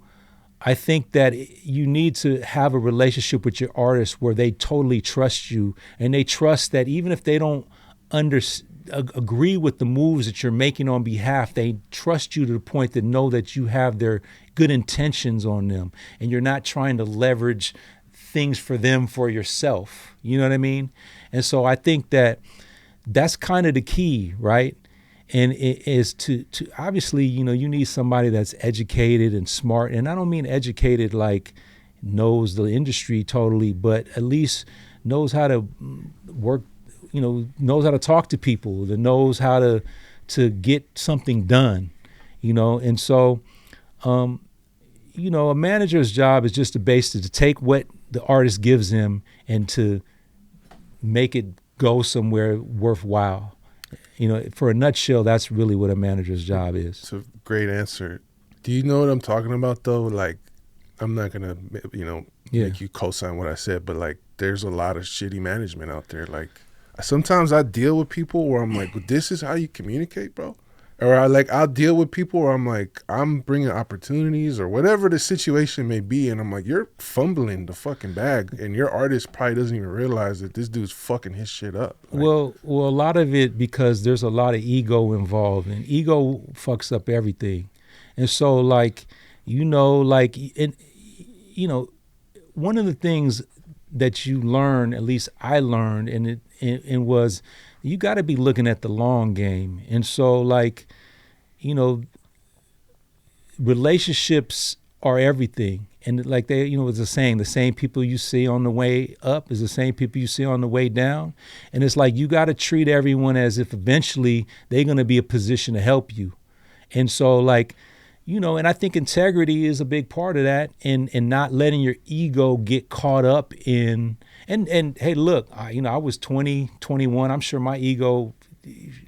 Speaker 2: I think that you need to have a relationship with your artists where they totally trust you, and they trust that even if they don't agree with the moves that you're making on behalf, they trust you to the point that know that you have their good intentions on them, and you're not trying to leverage things for them for yourself. You know what I mean? And so I think that that's kind of the key, right? And it is to obviously, you need somebody that's educated and smart. And I don't mean educated like knows the industry totally, but at least knows how to work, knows how to talk to people, that knows how to get something done, And so, a manager's job is just to take what the artist gives him and to make it go somewhere worthwhile. For a nutshell, that's really what a manager's job is.
Speaker 1: It's a great answer. Do you know what I'm talking about, though? Like, I'm not going to, make you co-sign what I said, but, like, there's a lot of shitty management out there. Like, sometimes I deal with people where I'm like, well, this is how you communicate, bro? Or I'll deal with people where I'm like, I'm bringing opportunities or whatever the situation may be, and I'm like, you're fumbling the fucking bag, and your artist probably doesn't even realize that this dude's fucking his shit up. Like,
Speaker 2: well, a lot of it because there's a lot of ego involved, and ego fucks up everything. And so, one of the things that you learn, at least I learned, and it was, you got to be looking at the long game. And so, relationships are everything. And like it's a saying, the same people you see on the way up is the same people you see on the way down. And it's like, you got to treat everyone as if eventually they're going to be a position to help you. And so and I think integrity is a big part of that, and not letting your ego get caught up in, and hey, look, I was 20, 21. I'm sure my ego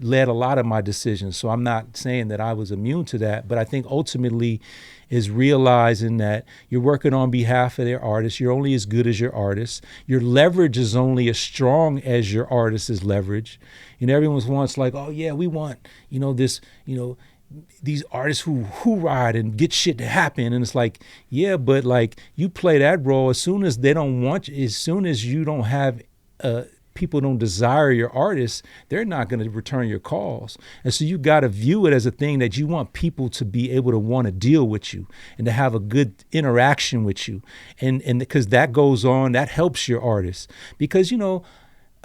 Speaker 2: led a lot of my decisions. So I'm not saying that I was immune to that, but I think ultimately is realizing that you're working on behalf of their artist. You're only as good as your artist. Your leverage is only as strong as your artist's leverage. Everyone wants like, oh yeah, we want, these artists who ride and get shit to happen. And it's like, yeah, but like you play that role as soon as they don't want you, as soon as you don't have, people don't desire your artists, they're not going to return your calls. And so you got to view it as a thing that you want people to be able to want to deal with you and to have a good interaction with you. And because that goes on, that helps your artists. Because,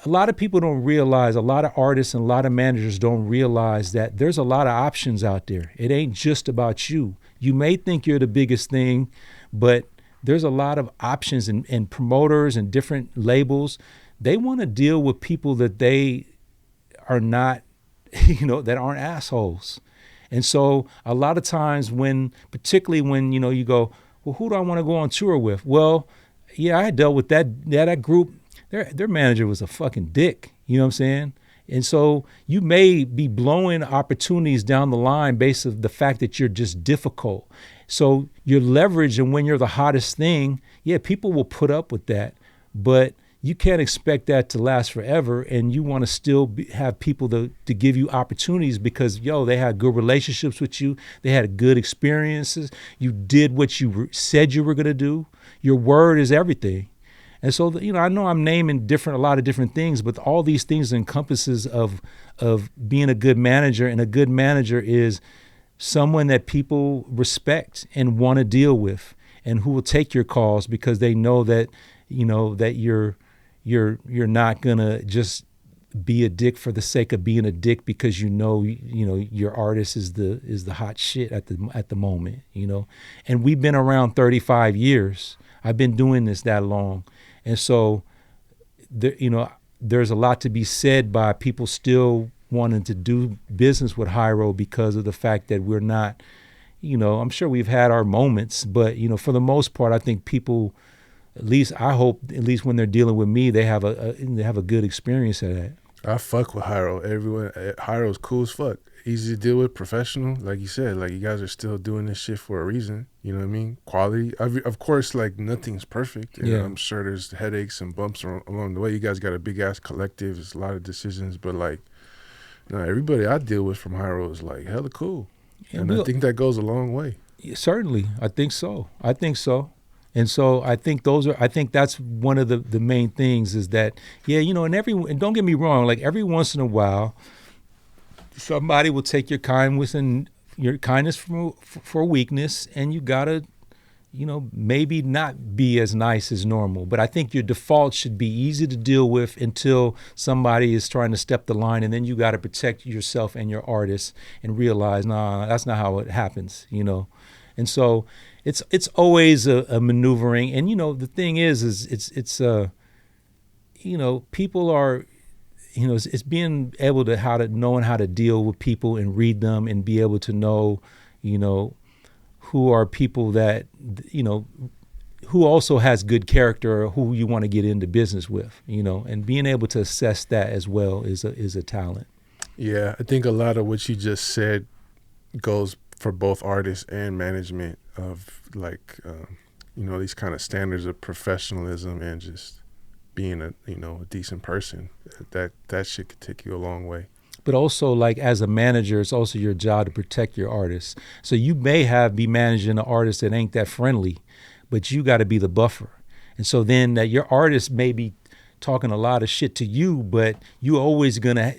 Speaker 2: a lot of people don't realize, a lot of artists and a lot of managers don't realize that there's a lot of options out there. It ain't just about you. You may think you're the biggest thing, but there's a lot of options and promoters and different labels. They want to deal with people that they are not, that aren't assholes. And so a lot of times particularly when, you go, well, who do I want to go on tour with? Well, yeah, I dealt with that group. Their manager was a fucking dick. You know what I'm saying? And so you may be blowing opportunities down the line based on the fact that you're just difficult. So your leverage, and when you're the hottest thing, yeah, people will put up with that. But you can't expect that to last forever, and you want to still have people to give you opportunities because, they had good relationships with you. They had good experiences. You did what you said you were going to do. Your word is everything. And so, I know I'm naming a lot of different things, but all these things encompasses of being a good manager, and a good manager is someone that people respect and want to deal with, and who will take your calls because they know that, that you're not gonna just be a dick for the sake of being a dick because your artist is the hot shit at the moment, And we've been around 35 years. I've been doing this that long. And so, there's a lot to be said by people still wanting to do business with Hiero because of the fact that we're not, I'm sure we've had our moments, but, for the most part, I think people, at least I hope, at least when they're dealing with me, they have a good experience at that.
Speaker 1: I fuck with Hiero. Everyone, Hiero's cool as fuck. Easy to deal with, professional. Like you said, like you guys are still doing this shit for a reason. You know what I mean? Quality. Of course, like nothing's perfect. And
Speaker 2: Yeah.
Speaker 1: I'm sure there's headaches and bumps along the way. You guys got a big ass collective. There's a lot of decisions, but like, no, everybody I deal with from Hiero is like hella cool. And I think that goes a long way.
Speaker 2: Certainly, I think so. And so I think that's one of the main things is that, yeah, you know, and don't get me wrong, like every once in a while, somebody will take your kindness for weakness, and you gotta, you know, maybe not be as nice as normal. But I think your default should be easy to deal with until somebody is trying to step the line, and then you got to protect yourself and your artist and realize, nah, that's not how it happens, you know. And so it's always a maneuvering. And you know, the thing is it's you know, people are, you know, it's being able to knowing how to deal with people and read them and be able to know, you know, who are people that, you know, who also has good character or who you want to get into business with, you know, and being able to assess that as well is a talent.
Speaker 1: Yeah, I think a lot of what you just said goes for both artists and management of like, you know, these kind of standards of professionalism and just being a decent person. That shit could take you a long way.
Speaker 2: But also, like, as a manager, it's also your job to protect your artists. So you may be managing an artist that ain't that friendly, but you got to be the buffer. And so then that your artist may be talking a lot of shit to you, but you always going to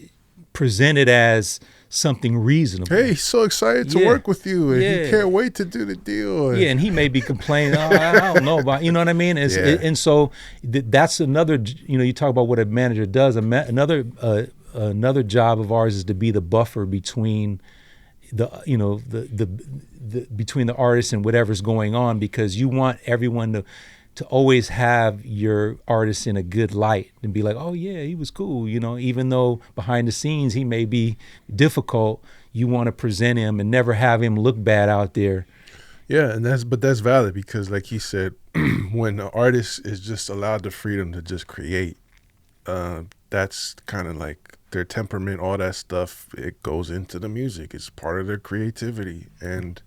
Speaker 2: present it as something reasonable.
Speaker 1: Hey, he's so excited to work with you, and he can't wait to do the deal.
Speaker 2: Yeah, and he may be complaining, I don't know about, you know what I mean? And so that's another, you know, you talk about what a manager does. Another job of ours is to be the buffer between between the artist and whatever's going on, because you want everyone to always have your artist in a good light and be like, oh yeah, he was cool, you know, even though behind the scenes he may be difficult, you want to present him and never have him look bad out there.
Speaker 1: Yeah, and that's valid, because like you said, when the artist is just allowed the freedom to just create, that's kind of like their temperament, all that stuff, it goes into the music. It's part of their creativity, and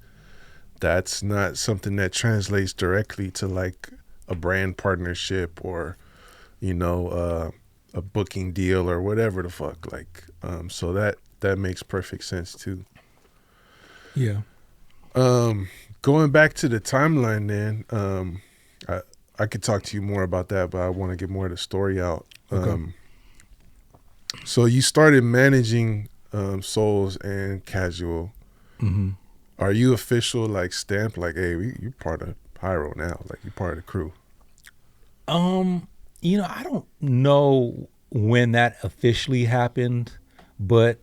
Speaker 1: that's not something that translates directly to like a brand partnership or, you know, a booking deal or whatever the fuck. Like, so that makes perfect sense too.
Speaker 2: Yeah.
Speaker 1: Going back to the timeline, then, I could talk to you more about that, but I want to get more of the story out.
Speaker 2: Okay.
Speaker 1: So you started managing Souls and Casual.
Speaker 2: Mm-hmm.
Speaker 1: Are you official, like stamped, like, hey, you part of Hiero now, like you part of the crew?
Speaker 2: You know, I don't know when that officially happened, but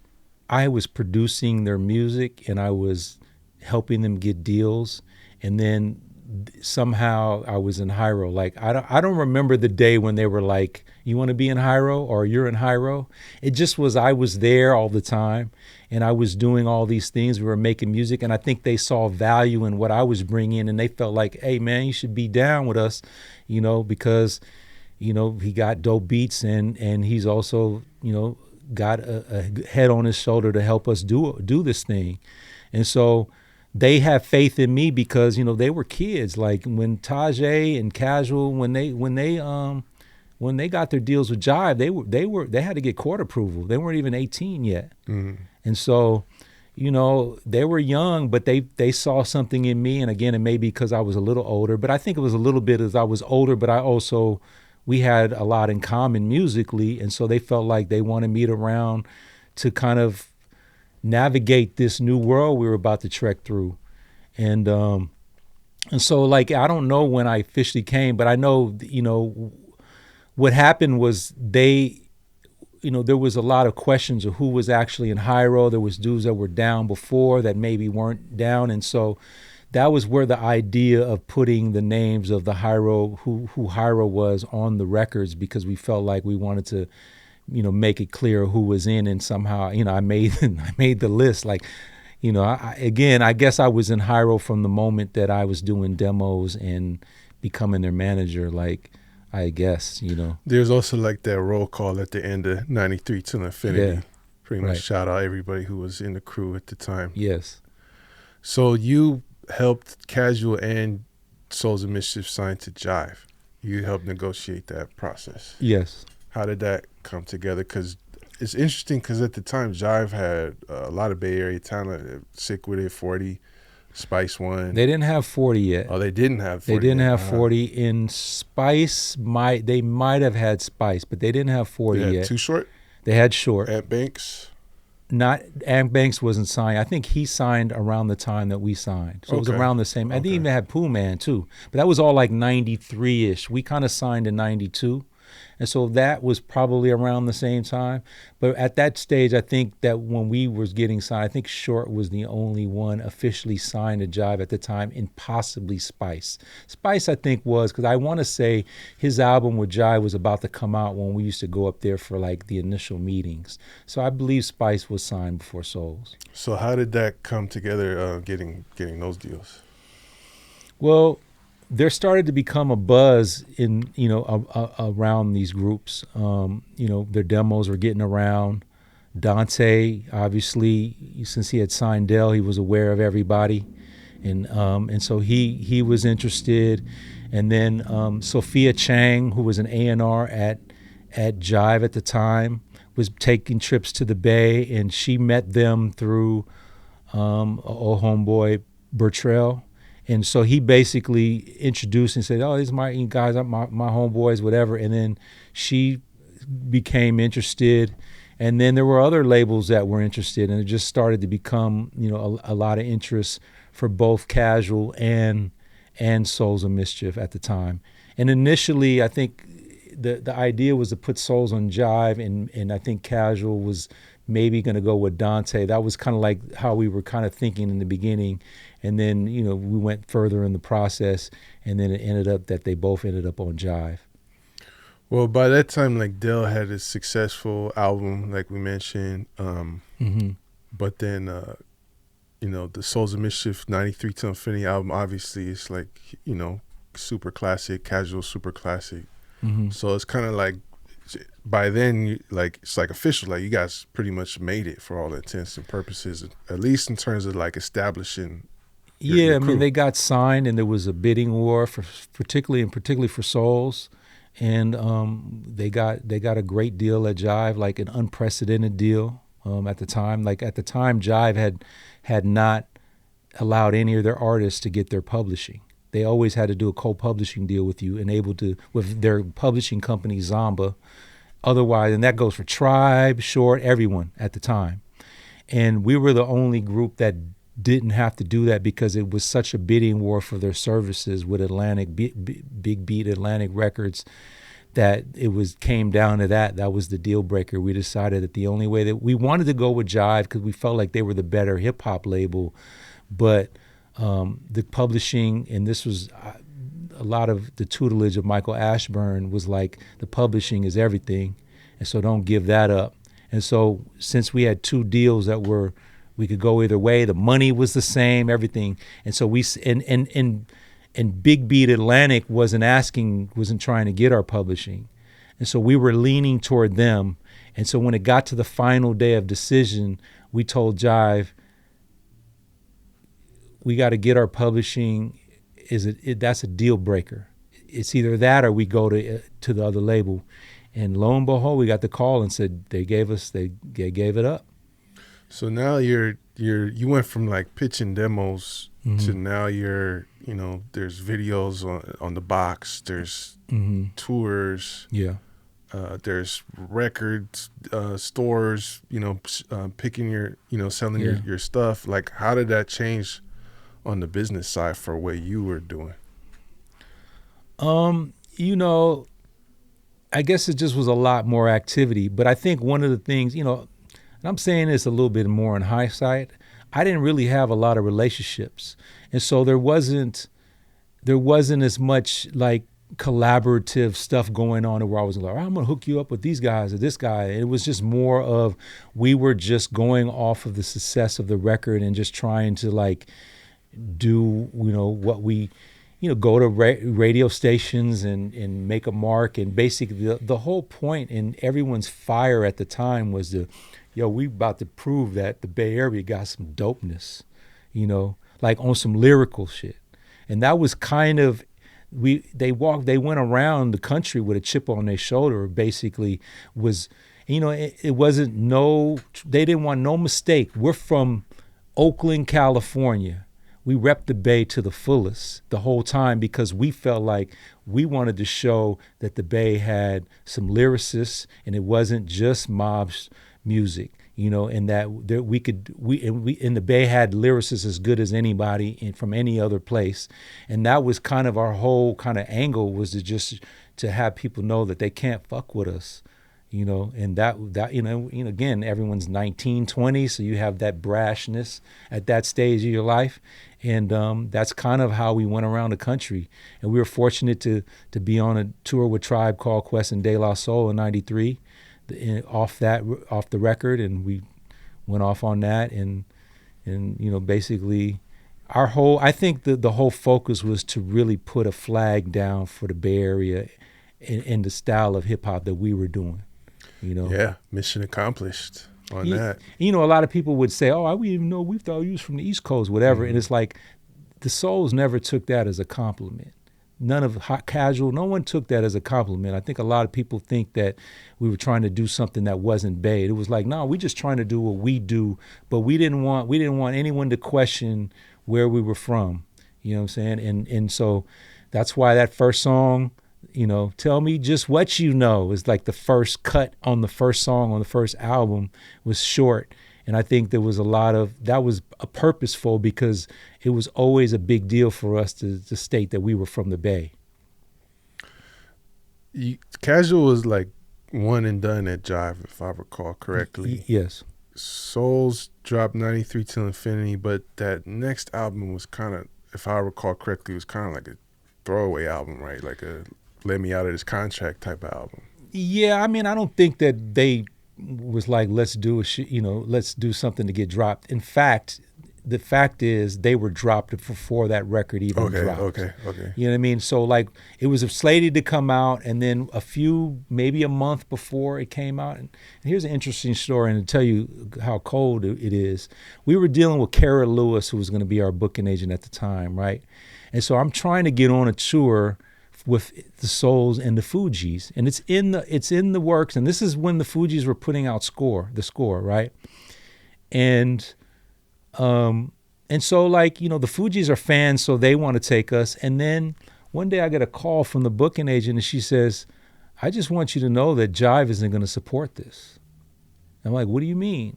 Speaker 2: I was producing their music and I was helping them get deals, and then somehow I was in Hiero. Like I don't remember the day when they were like, you want to be in Hiero or you're in Hiero. It just was, I was there all the time and I was doing all these things. We were making music, and I think they saw value in what I was bringing, and they felt like, hey man, you should be down with us, you know, because, you know, he got dope beats and he's also, you know, got a head on his shoulder to help us do this thing. And so they have faith in me because, you know, they were kids. Like when Tajay and Casual, when they got their deals with Jive, they had to get court approval. They weren't even 18 yet. Mm-hmm. And so, you know, they were young, but they saw something in me. And again, it may be because I was a little older, but I think it was a little bit as I was older, but we had a lot in common musically. And so they felt like they wanted me around to kind of navigate this new world we were about to trek through. And so, like, I don't know when I officially came, but I know, you know, what happened was you know, there was a lot of questions of who was actually in Hiero. There was dudes that were down before that maybe weren't down. And so that was where the idea of putting the names of the Hiero, who Hiero was, on the records, because we felt like we wanted to, you know, make it clear who was in. And somehow, you know, I made the list. Like, you know, I guess I was in Hiero from the moment that I was doing demos and becoming their manager. Like, I guess, you know.
Speaker 1: There's also like that roll call at the end of 93 to Infinity.
Speaker 2: Yeah.
Speaker 1: Pretty much
Speaker 2: Right.
Speaker 1: shout out everybody who was in the crew at the time.
Speaker 2: Yes.
Speaker 1: So you helped Casual and Souls of Mischief sign to Jive. You helped negotiate that process.
Speaker 2: Yes.
Speaker 1: How did that come together? Because it's interesting because at the time, Jive had a lot of Bay Area talent. Sick With It, 40, Spice One.
Speaker 2: They didn't have 40 yet.
Speaker 1: Oh, they didn't have 40
Speaker 2: They didn't
Speaker 1: yet.
Speaker 2: have 40 in Spice. They might have had Spice, but they didn't have 40
Speaker 1: They had
Speaker 2: yet.
Speaker 1: Too Short,
Speaker 2: They had Short.
Speaker 1: at Banks.
Speaker 2: Not Ant Banks wasn't signed. I think he signed around the time that we signed. So it was
Speaker 1: Okay.
Speaker 2: around the same. I think
Speaker 1: Okay.
Speaker 2: even had Pooh Man too. But that was all like 93-ish. We kind of signed in 92. And so that was probably around the same time. But at that stage, I think that when we was getting signed, I think Short was the only one officially signed to Jive at the time, and possibly Spice. Spice, I think, was, because I want to say his album with Jive was about to come out when we used to go up there for like the initial meetings. So I believe Spice was signed before Souls.
Speaker 1: So how did that come together, getting those deals?
Speaker 2: Well, there started to become a buzz in, you know, around these groups. You know, their demos were getting around. Dante, obviously, since he had signed Dell, he was aware of everybody, and so he was interested. And then Sophia Chang, who was an A&R at Jive at the time, was taking trips to the Bay, and she met them through old homeboy Bertrell. And so he basically introduced and said, "Oh, these are my guys, my homeboys, whatever." And then she became interested, and then there were other labels that were interested, and it just started to become, you know, a lot of interest for both Casual and Souls of Mischief at the time. And initially, I think the idea was to put Souls on Jive, and I think Casual was maybe going to go with Dante. That was kind of like how we were kind of thinking in the beginning. And then, you know, we went further in the process, and then it ended up that they both ended up on Jive.
Speaker 1: Well, by that time, like, Dell had a successful album, like we mentioned. But then, you know, the Souls of Mischief 93 to Infinity album, obviously, it's like, you know, super classic, Casual super classic. So it's kind of like, by then, like, it's like official. Like, you guys pretty much made it for all intents and purposes, at least in terms of like establishing.
Speaker 2: Yeah, I
Speaker 1: crew.
Speaker 2: mean, they got signed, and there was a bidding war for particularly for Souls, and they got a great deal at Jive, like an unprecedented deal at the time. Like at the time, Jive had not allowed any of their artists to get their publishing. They always had to do a co-publishing deal with you, and able to with their publishing company Zomba. Otherwise, and that goes for Tribe, Short, everyone at the time. And we were the only group that didn't have to do that because it was such a bidding war for their services with Atlantic, Big Beat Atlantic Records, that it came down to that. That was the deal breaker. We decided that the only way that we wanted to go with Jive, because we felt like they were the better hip hop label, but the publishing, and this was a lot of the tutelage of Michael Ashburn, was like, the publishing is everything, and so don't give that up. And so since we had two deals that we could go either way, the money was the same, everything. And so and Big Beat Atlantic wasn't trying to get our publishing. And so we were leaning toward them. And so when it got to the final day of decision, we told Jive, we got to get our publishing. That's a deal breaker. It's either that or we go to the other label. And lo and behold, we got the call and said they gave it up.
Speaker 1: So now you went from like pitching demos to now you're, you know, there's videos on the box, there's tours, there's records, stores, you know, picking your, you know, selling your stuff. Like, how did that change on the business side for what you were doing?
Speaker 2: You know, I guess it just was a lot more activity. But I think one of the things, you know, and I'm saying this a little bit more in hindsight, I didn't really have a lot of relationships. And so there wasn't as much like collaborative stuff going on where I was like, I'm going to hook you up with these guys or this guy. It was just more of, we were just going off of the success of the record and just trying to like do, you know, what we, go to radio stations and make a mark. And basically the whole point in everyone's fire at the time was we about to prove that the Bay Area got some dopeness, like on some lyrical shit. And that was kind of, they went around the country with a chip on their shoulder, basically was, it wasn't they didn't want no mistake. We're from Oakland, California. We repped the Bay to the fullest the whole time because we felt like we wanted to show that the Bay had some lyricists and it wasn't just mob's music, and that the Bay had lyricists as good as anybody from any other place. And that was kind of our whole kind of angle, was to have people know that they can't fuck with us. And that again, everyone's 19, 20, so you have that brashness at that stage of your life. And that's kind of how we went around the country. And we were fortunate to be on a tour with Tribe Called Quest and De La Soul in '93, off the record, and we went off on that. And basically I think the whole focus was to really put a flag down for the Bay Area in the style of hip hop that we were doing.
Speaker 1: Yeah, mission accomplished on that.
Speaker 2: A lot of people would say, "Oh, we even know we thought you was from the East Coast, whatever." And it's like, the Souls never took that as a compliment. None of Hot Casual, no one took that as a compliment. I think a lot of people think that we were trying to do something that wasn't Bay. It was like, no, we're just trying to do what we do, but we didn't want anyone to question where we were from. You know what I'm saying? And so that's why that first song, Tell Me Just What You Know, is like the first cut on the first song on the first album, was short. And I think there was that was a purposeful, because it was always a big deal for us to state that we were from the Bay.
Speaker 1: Casual was like one and done at Jive, if I recall correctly.
Speaker 2: Yes.
Speaker 1: Souls dropped 93 Till Infinity, but that next album was kind of, if I recall correctly, was kind of like a throwaway album, right? Like a let me out of this contract type of album.
Speaker 2: Yeah, I mean, I don't think that they was like, let's do let's do something to get dropped. In fact, the fact is they were dropped before that record even dropped.
Speaker 1: Okay.
Speaker 2: You know what I mean? So like, it was slated to come out, and then maybe a month before it came out. And here's an interesting story, and to tell you how cold it is. We were dealing with Kara Lewis, who was going to be our booking agent at the time, right? And so I'm trying to get on a tour with the Souls and the Fugees, and it's in the works. And this is when the Fugees were putting out the score, right? And so like, the Fugees are fans, so they want to take us. And then one day I get a call from the booking agent, and she says, "I just want you to know that Jive isn't going to support this." I'm like, "What do you mean?"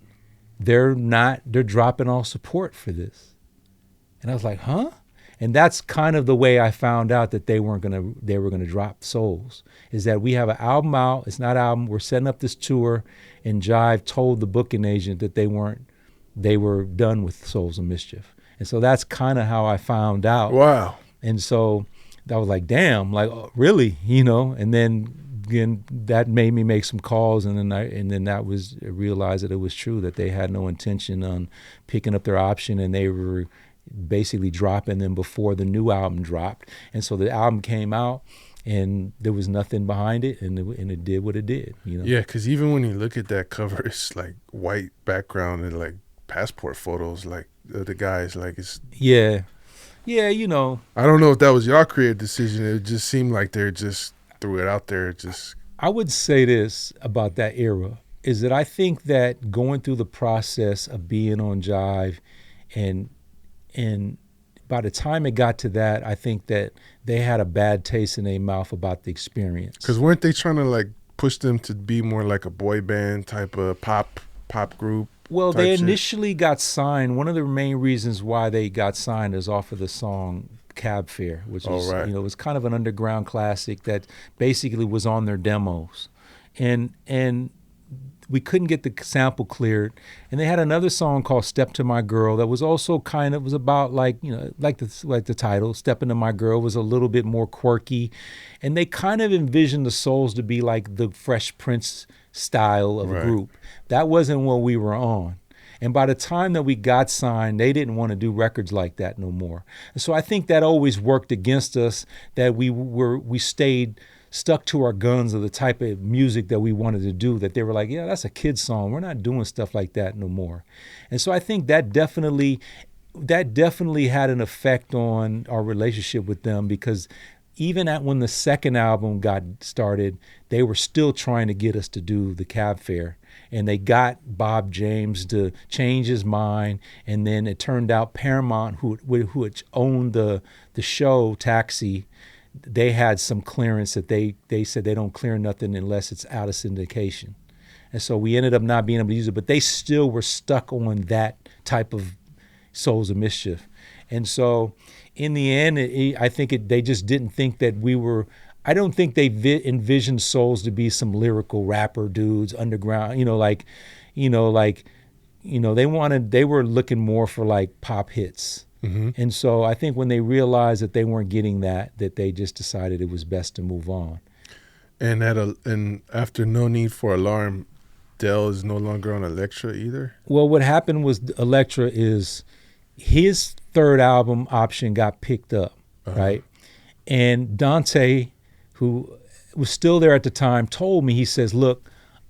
Speaker 2: They're dropping all support for this. And I was like, "Huh?" And that's kind of the way I found out that they were gonna drop Souls, is that we have an album out. It's not an album. We're setting up this tour, and Jive told the booking agent that they were done with Souls of Mischief. And so that's kind of how I found out.
Speaker 1: Wow.
Speaker 2: And so I was like, damn, like, oh, really, And then again, that made me make some calls, and then I realized that it was true, that they had no intention on picking up their option, and they were basically dropping them before the new album dropped. And so the album came out, and there was nothing behind it, and it did what it did.
Speaker 1: Yeah, because even when you look at that cover, it's like white background and like passport photos, like the guys, like it's
Speaker 2: yeah.
Speaker 1: I don't know if that was your creative decision. It just seemed like they just threw it out there.
Speaker 2: I would say this about that era, is that I think that going through the process of being on Jive, and by the time it got to that, I think that they had a bad taste in their mouth about the experience.
Speaker 1: Because weren't they trying to like push them to be more like a boy band type of pop group?
Speaker 2: Well, they initially got signed. One of the main reasons why they got signed is off of the song Cab Fare, which was, it was kind of an underground classic that basically was on their demos. And we couldn't get the sample cleared. And they had another song called Step to My Girl that was also was about like the title, Step Into My Girl, was a little bit more quirky. And they kind of envisioned the Souls to be like the Fresh Prince style of a group. That wasn't what we were on. And by the time that we got signed, they didn't want to do records like that no more. And so I think that always worked against us, that we stayed stuck to our guns of the type of music that we wanted to do, that they were like, yeah, that's a kid's song. We're not doing stuff like that no more. And so I think that definitely had an effect on our relationship with them, because even when the second album got started, they were still trying to get us to do the cab fare. And they got Bob James to change his mind. And then it turned out Paramount, who owned the show Taxi, they had some clearance that they said they don't clear nothing unless it's out of syndication. And so we ended up not being able to use it, but they still were stuck on that type of Souls of Mischief. And so in the end, I think they just didn't think that we were, I don't think they envisioned Souls to be some lyrical rapper dudes, underground, they were looking more for like pop hits. Mm-hmm. And so I think when they realized that they weren't getting that they just decided it was best to move on.
Speaker 1: And and after No Need for Alarm, Del is no longer on Elektra either?
Speaker 2: Well, what happened was Elektra is his third album Option got picked up, right? And Dante, who was still there at the time, told me, he says, look,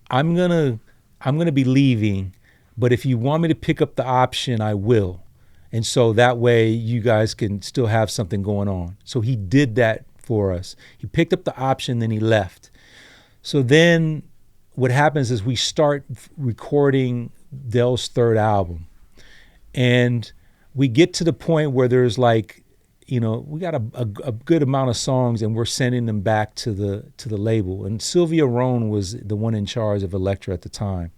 Speaker 2: I'm gonna be leaving, but if you want me to pick up the Option, I will. And so that way you guys can still have something going on. So he did that for us. He picked up the Option, then he left. So then what happens is we start recording Del's third album. And we get to the point where there's like, we got a good amount of songs, and we're sending them back to the label. And Sylvia Rohn was the one in charge of Elektra at the time.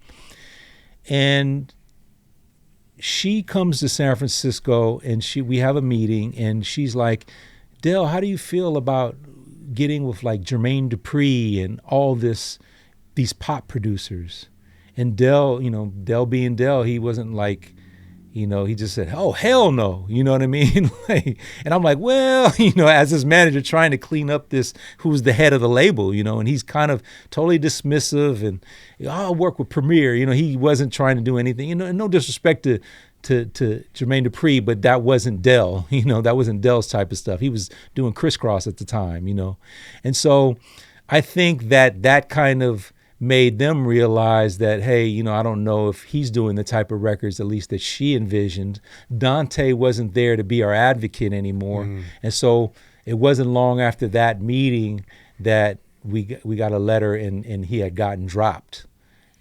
Speaker 2: And she comes to San Francisco, and we have a meeting, and she's like, Del, how do you feel about getting with like Jermaine Dupri and all these pop producers? And Del being Del, he wasn't like, he just said, oh, hell no. You know what I mean? And I'm like, well, as his manager trying to clean up who's the head of the label, and he's kind of totally dismissive, and I'll work with Premier. He wasn't trying to do anything, and no disrespect to Jermaine Dupri, but that wasn't Del. That wasn't Del's type of stuff. He was doing Crisscross at the time, And so I think that kind of made them realize that, hey, I don't know if he's doing the type of records, at least that she envisioned. Dante wasn't there to be our advocate anymore. And so it wasn't long after that meeting that we got a letter and he had gotten dropped.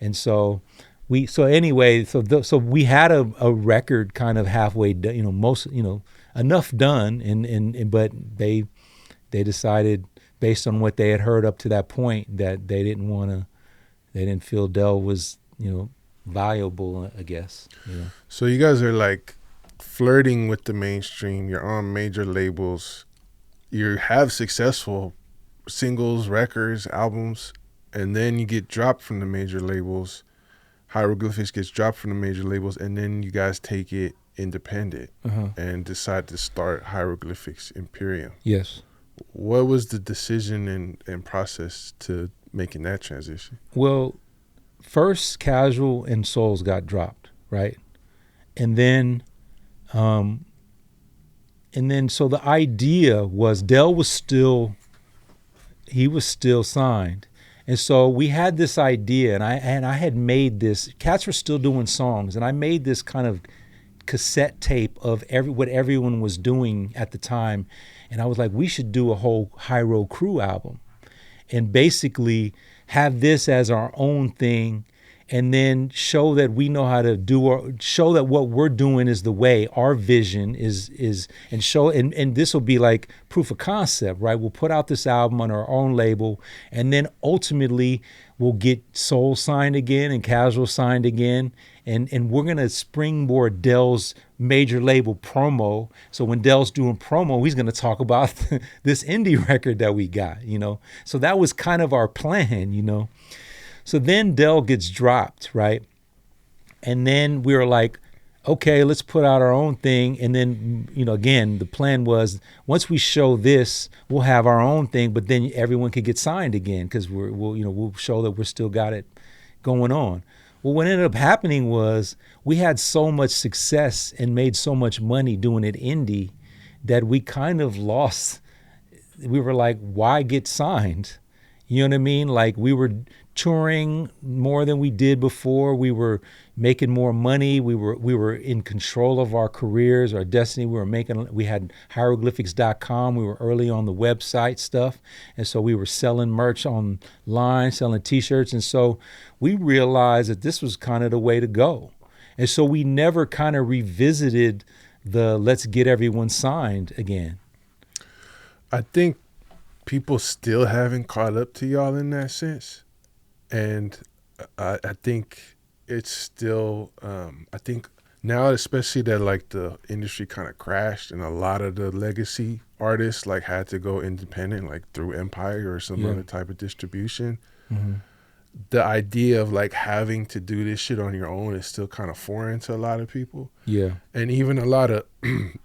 Speaker 2: And so we had a record kind of halfway done, enough done, but they decided, based on what they had heard up to that point, that they didn't feel Del was, valuable, I guess.
Speaker 1: So you guys are like flirting with the mainstream. You're on major labels. You have successful singles, records, albums, and then you get dropped from the major labels. Hieroglyphics gets dropped from the major labels, and then you guys take it independent and decide to start Hieroglyphics Imperium.
Speaker 2: Yes.
Speaker 1: What was the decision and process to making that transition?
Speaker 2: Well, first Casual and Souls got dropped, right? And then so the idea was Del was still signed. And so we had this idea, and I had made this, cats were still doing songs, and I made this kind of cassette tape of what everyone was doing at the time. And I was like, we should do a whole Hiero Crew album and basically have this as our own thing, and then show that we know how to show that what we're doing is the way, our vision is, and show, and this will be like proof of concept, right? We'll put out this album on our own label, and then ultimately we'll get Soul signed again and Casual signed again, and we're gonna springboard Del's major label promo. So when Del's doing promo, he's gonna talk about this indie record that we got, So that was kind of our plan, So then Del gets dropped, right? And then we were like, okay, let's put out our own thing. And then, again, the plan was once we show this, we'll have our own thing, but then everyone could get signed again because we'll show that we're still got it going on. Well, what ended up happening was we had so much success and made so much money doing it indie that we kind of lost. We were like, why get signed? You know what I mean? Like, we were touring more than we did before. We were making more money. We were in control of our careers, our destiny. We had hieroglyphics.com. We were early on the website stuff. And so we were selling merch online, selling t-shirts. And so we realized that this was kind of the way to go. And so we never kind of revisited the let's get everyone signed again.
Speaker 1: I think people still haven't caught up to y'all in that sense. And I think it's still, I think now, especially that like the industry kind of crashed and a lot of the legacy artists like had to go independent, like through Empire or some other type of distribution. Mm-hmm. The idea of like having to do this shit on your own is still kind of foreign to a lot of people. Yeah. And even a lot of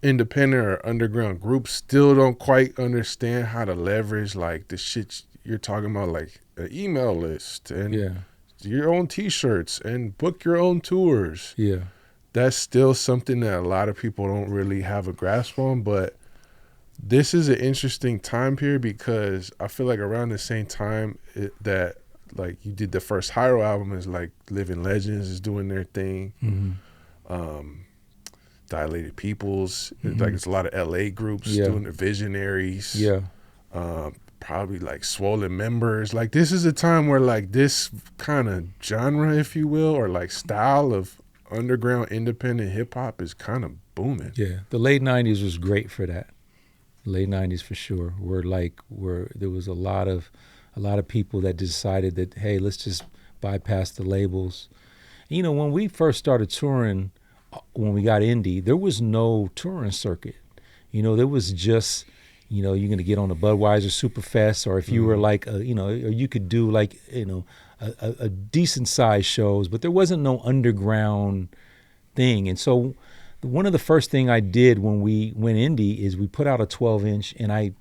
Speaker 1: independent or underground groups still don't quite understand how to leverage like the shit you're talking about, like an email list and your own t-shirts and book your own tours. Yeah. That's still something that a lot of people don't really have a grasp on, but this is an interesting time period because I feel like around the same time that like you did the first Hiero album is like Living Legends is doing their thing. Mm-hmm. Dilated Peoples, like it's a lot of LA groups doing the Visionaries. Yeah. Probably like Swollen Members. Like this is a time where like this kind of genre, if you will, or like style of underground independent hip hop is kind of booming.
Speaker 2: Yeah. The late 90s was great for that. Late 90s for sure. There was a lot of people that decided that, hey, let's just bypass the labels. You know, when we first started touring, when we got indie, there was no touring circuit. You know, there was just, you know, you're going to get on the Budweiser Superfest, or if you were like, or you could do like, a decent sized shows, but there wasn't no underground thing. And so one of the first thing I did when we went indie is we put out a 12-inch, and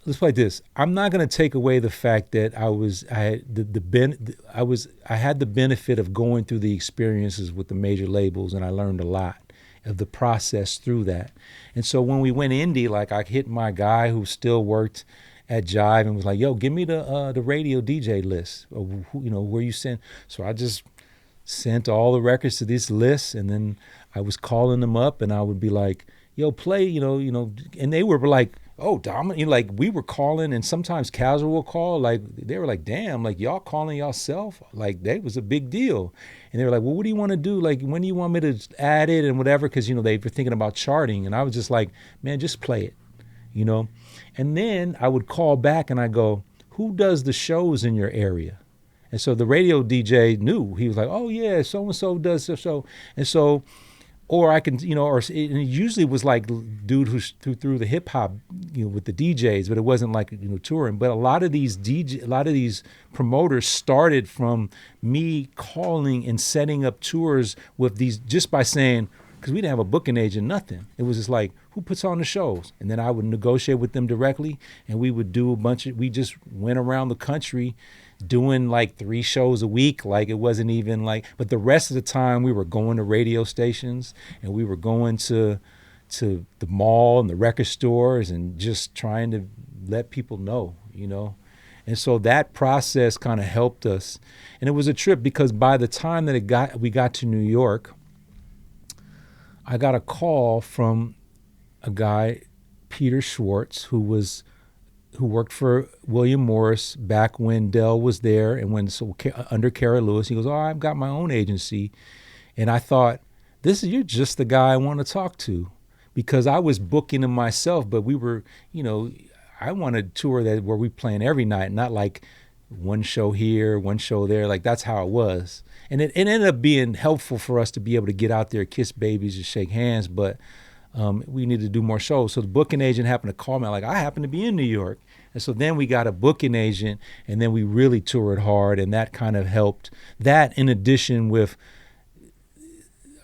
Speaker 2: let's play this. I'm not going to take away the fact that I had the benefit of going through the experiences with the major labels, and I learned a lot of the process through that. And so when we went indie, like I hit my guy who still worked at Jive and was like, "Yo, give me the radio DJ list of where you send." So I just sent all the records to this list, and then I was calling them up, and I would be like, "Yo, play," and they were like, "Oh, Domino," like we were calling, and sometimes casual call, like they were like, "Damn, like y'all calling yourself," like that was a big deal. And they were like, "Well, what do you want to do? Like, when do you want me to add it and whatever?" Because they were thinking about charting, and I was just like, "Man, just play it," And then I would call back and I go, "Who does the shows in your area?" And so the radio DJ knew. He was like, "Oh yeah, so and so does the show," and so. Or I can, and it usually was like dude who threw the hip hop, with the DJs, but it wasn't like, touring. But a lot of these promoters started from me calling and setting up tours with these, just by saying, because we didn't have a booking agent, nothing. It was just like, who puts on the shows? And then I would negotiate with them directly, and we would do we just went around the country doing like 3 shows a week. Like it wasn't even like, but the rest of the time we were going to radio stations, and we were going to the mall and the record stores and just trying to let people know, And so that process kind of helped us. And it was a trip, because by the time that we got to New York, I got a call from a guy, Peter Schwartz, who worked for William Morris back when Dell was there and under Kara Lewis. He goes, "Oh, I've got my own agency." And I thought, you're just the guy I want to talk to, because I was booking him myself, but we were, I wanted a tour where we playing every night, not like one show here, one show there. Like that's how it was. And it ended up being helpful for us to be able to get out there, kiss babies and shake hands, but we needed to do more shows. So the booking agent happened to call me. Like, I happen to be in New York. And so then we got a booking agent, and then we really toured hard, and that kind of helped. That, in addition with,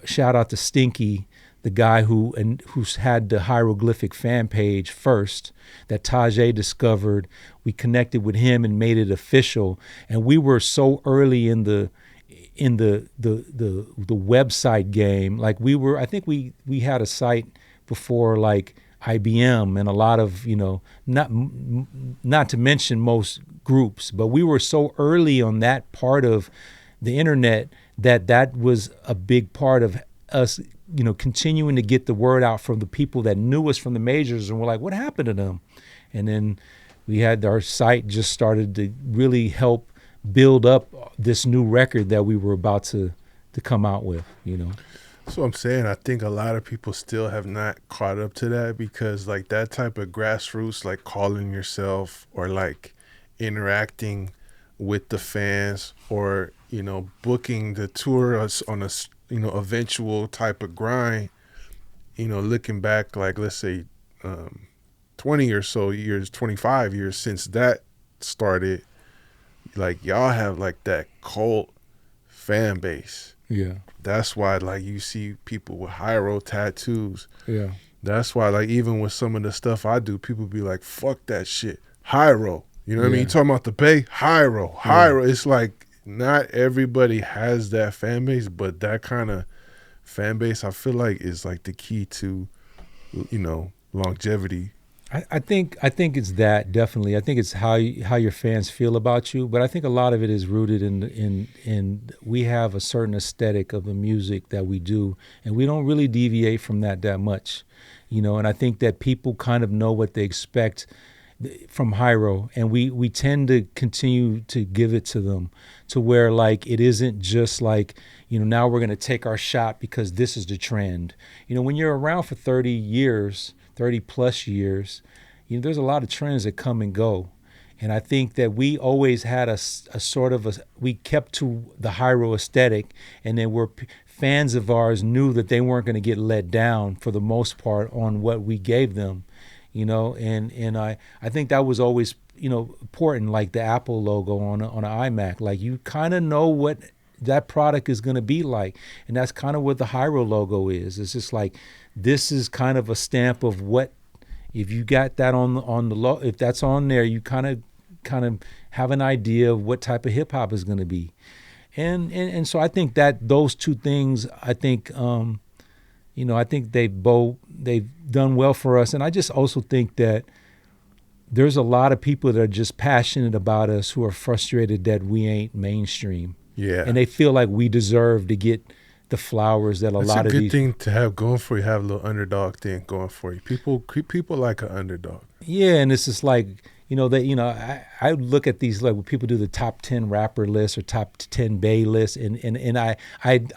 Speaker 2: shout out to Stinky, the guy who's had the Hieroglyphic fan page first, that Tajay discovered. We connected with him and made it official. And we were so early in in the website game. Like I think we had a site before like IBM and a lot of, not to mention most groups, but we were so early on that part of the internet that was a big part of us, continuing to get the word out from the people that knew us from the majors, and we're like, what happened to them? And then we had our site just started to really help build up this new record that we were about to come out with,
Speaker 1: That's what I'm saying. I think a lot of people still have not caught up to that, because like that type of grassroots, like calling yourself or like interacting with the fans, or booking the tour on a eventual type of grind. Looking back, like let's say 20 or so years, 25 years since that started, like y'all have like that cult fan base.
Speaker 2: Yeah.
Speaker 1: That's why like you see people with Hiero tattoos.
Speaker 2: Yeah.
Speaker 1: That's why like even with some of the stuff I do, people be like, fuck that shit. Hiero. You know what I mean? You talking about the Bay? Hiero.
Speaker 2: Yeah.
Speaker 1: It's like not everybody has that fan base, but that kind of fan base I feel like is like the key to, longevity.
Speaker 2: I think it's that, definitely. I think it's how your fans feel about you, but I think a lot of it is rooted in we have a certain aesthetic of the music that we do, and we don't really deviate from that much, and I think that people kind of know what they expect from Hiero, and we tend to continue to give it to them, to where like it isn't just like, now we're going to take our shot because this is the trend. When you're around for 30 plus years, there's a lot of trends that come and go. And I think that we always had a sort of we kept to the Hiero aesthetic, and then fans of ours knew that they weren't going to get let down for the most part on what we gave them, and I think that was always, important, like the Apple logo on an iMac. Like you kind of know what that product is going to be like, and that's kind of what the Hiero logo is. It's just like, this is kind of a stamp of what, if you got that on the logo, if that's on there, you kind of have an idea of what type of hip hop is going to be, and so I think that those two things, I think I think they've done well for us, and I just also think that there's a lot of people that are just passionate about us who are frustrated that we ain't mainstream.
Speaker 1: Yeah,
Speaker 2: and they feel like we deserve to get the flowers that
Speaker 1: That's
Speaker 2: lot
Speaker 1: a
Speaker 2: of
Speaker 1: good
Speaker 2: these
Speaker 1: thing to have going for you. Have a little underdog thing going for you. People like an underdog.
Speaker 2: Yeah, and it's just like, I look at these, like when people do the top 10 rapper list or top 10 Bay list, and I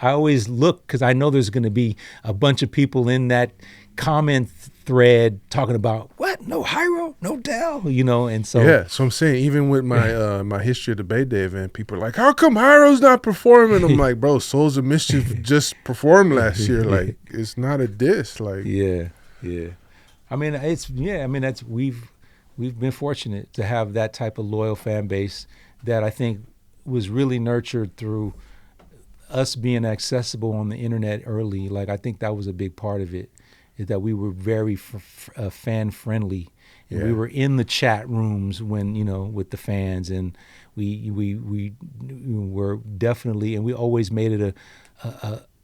Speaker 2: always look, because I know there's going to be a bunch of people in that comment thread talking about, what, no Hiero, no Dell, and so
Speaker 1: yeah. So I'm saying, even with my my history of the Bay Day event, people are like, how come Hiero's not performing? I'm like, bro, Souls of Mischief just performed last year. Like, it's not a diss. Like,
Speaker 2: yeah. I mean, that's we've been fortunate to have that type of loyal fan base that I think was really nurtured through us being accessible on the internet early. Like, I think that was a big part of it, is that we were very fan friendly, and we were in the chat rooms when, with the fans, and we were definitely, and we always made it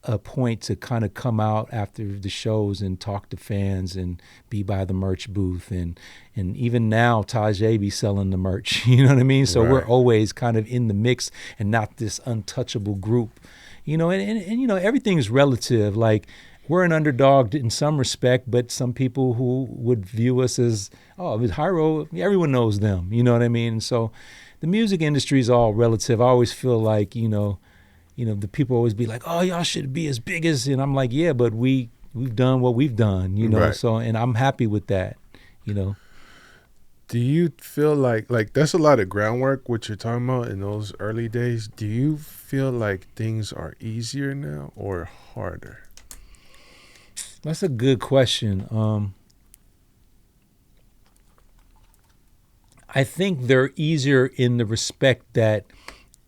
Speaker 2: a point to kind of come out after the shows and talk to fans and be by the merch booth, and even now Tajay be selling the merch, you know what I mean? So we're always kind of in the mix and not this untouchable group, and everything's relative. Like, we're an underdog in some respect, but some people who would view us as, oh, it's Hiero, everyone knows them, you know what I mean? And so the music industry is all relative. I always feel like, the people always be like, oh, y'all should be as big as, and I'm like, yeah, but we've done what we've done,
Speaker 1: Right.
Speaker 2: So, and I'm happy with that,
Speaker 1: Do you feel like that's a lot of groundwork, what you're talking about in those early days? Do you feel like things are easier now or harder?
Speaker 2: That's a good question. I think they're easier in the respect that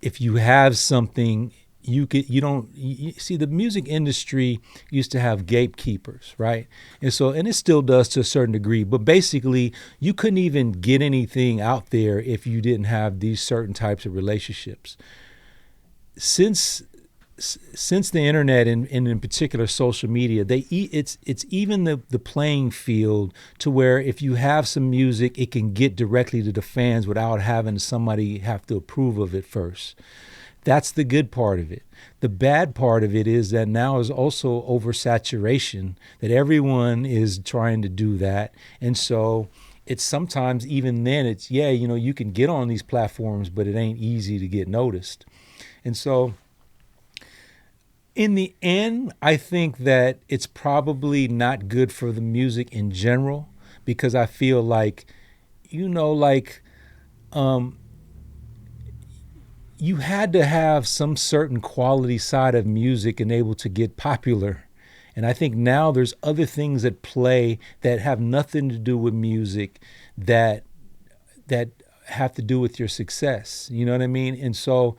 Speaker 2: if you have something, you see, the music industry used to have gatekeepers, right? And it still does to a certain degree, but basically you couldn't even get anything out there if you didn't have these certain types of relationships. Since since the internet and in particular social media, it's even the playing field to where if you have some music, it can get directly to the fans without having somebody have to approve of it first. That's the good part of it. The bad part of it is that now is also oversaturation, that everyone is trying to do that. And so it's sometimes even then it's, you can get on these platforms, but it ain't easy to get noticed. And so in the end, I think that it's probably not good for the music in general, because I feel like, you had to have some certain quality side of music and able to get popular. And I think now there's other things at play that have nothing to do with music that have to do with your success. You know what I mean? And so,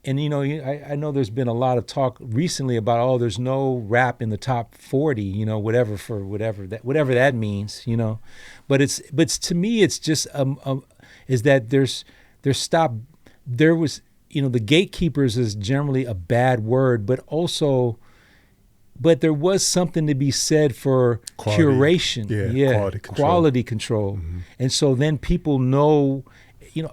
Speaker 2: I know there's been a lot of talk recently about, there's no rap in the top 40, whatever that means, But to me, it's just is that there was the gatekeepers is generally a bad word, but there was something to be said for curation, quality control. Mm-hmm. And so then people know,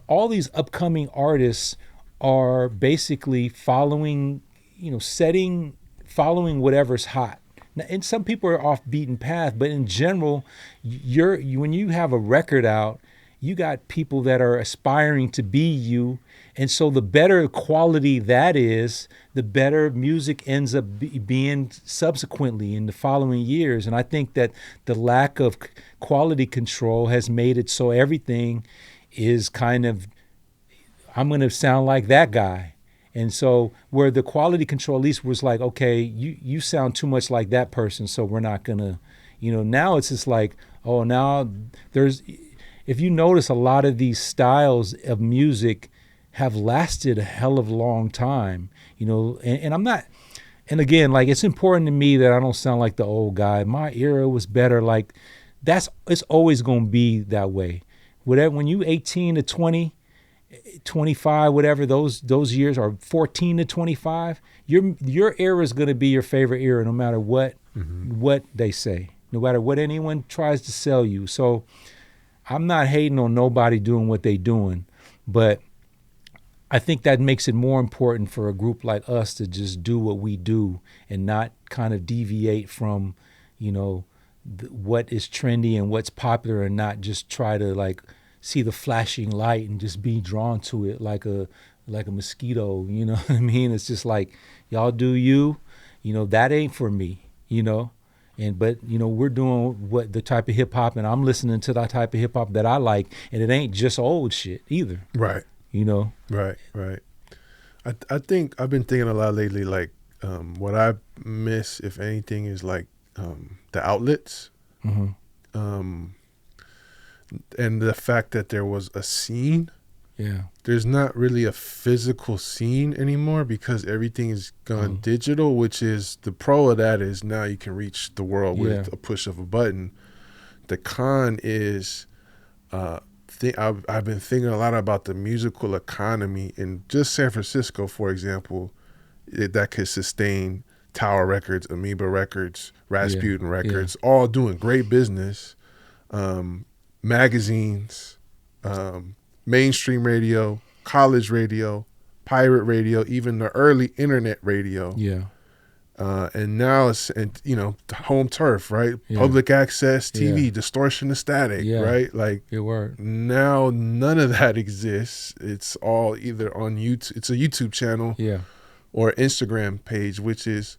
Speaker 2: all these upcoming artists are basically following whatever's hot. Now, and some people are off beaten path, but in general, when you have a record out, you got people that are aspiring to be you. And so the better quality that is, the better music ends up being subsequently in the following years. And I think that the lack of quality control has made it so everything is kind of, I'm going to sound like that guy. And so where the quality control at least was like, okay, you sound too much like that person, so we're not going to, now it's just like, now if you notice, a lot of these styles of music have lasted a hell of a long time, and I'm not, and again, like, it's important to me that I don't sound like the old guy. My era was better. Like, it's always going to be that way. Whatever, when you 18 to 20, 25, whatever those years are, 14 to 25, your era is going to be your favorite era, no matter what they say, no matter what anyone tries to sell you. So I'm not hating on nobody doing what they doing, but I think that makes it more important for a group like us to just do what we do and not kind of deviate from, what is trendy and what's popular, and not just try to like see the flashing light and just be drawn to it like a mosquito. You know what I mean? It's just like, y'all do you, that ain't for me, but we're doing what the type of hip hop, and I'm listening to that type of hip hop that I like, and it ain't just old shit either.
Speaker 1: Right. Right. I think I've been thinking a lot lately, like, what I miss, if anything, is like the outlets. Mm-hmm. And the fact that there was a scene.
Speaker 2: Yeah.
Speaker 1: There's not really a physical scene anymore because everything is gone digital, which is the pro of that is now you can reach the world with a push of a button. The con is I've been thinking a lot about the musical economy in just San Francisco, for example, that could sustain Tower Records, Amoeba Records, Rasputin Records, all doing great business. Magazines, mainstream radio, college radio, pirate radio, even the early internet radio.
Speaker 2: Yeah.
Speaker 1: And now it's, home turf, right? Yeah. Public access TV, distortion of static, right? Like, now none of that exists. It's all either on YouTube. It's a YouTube channel or Instagram page, which is,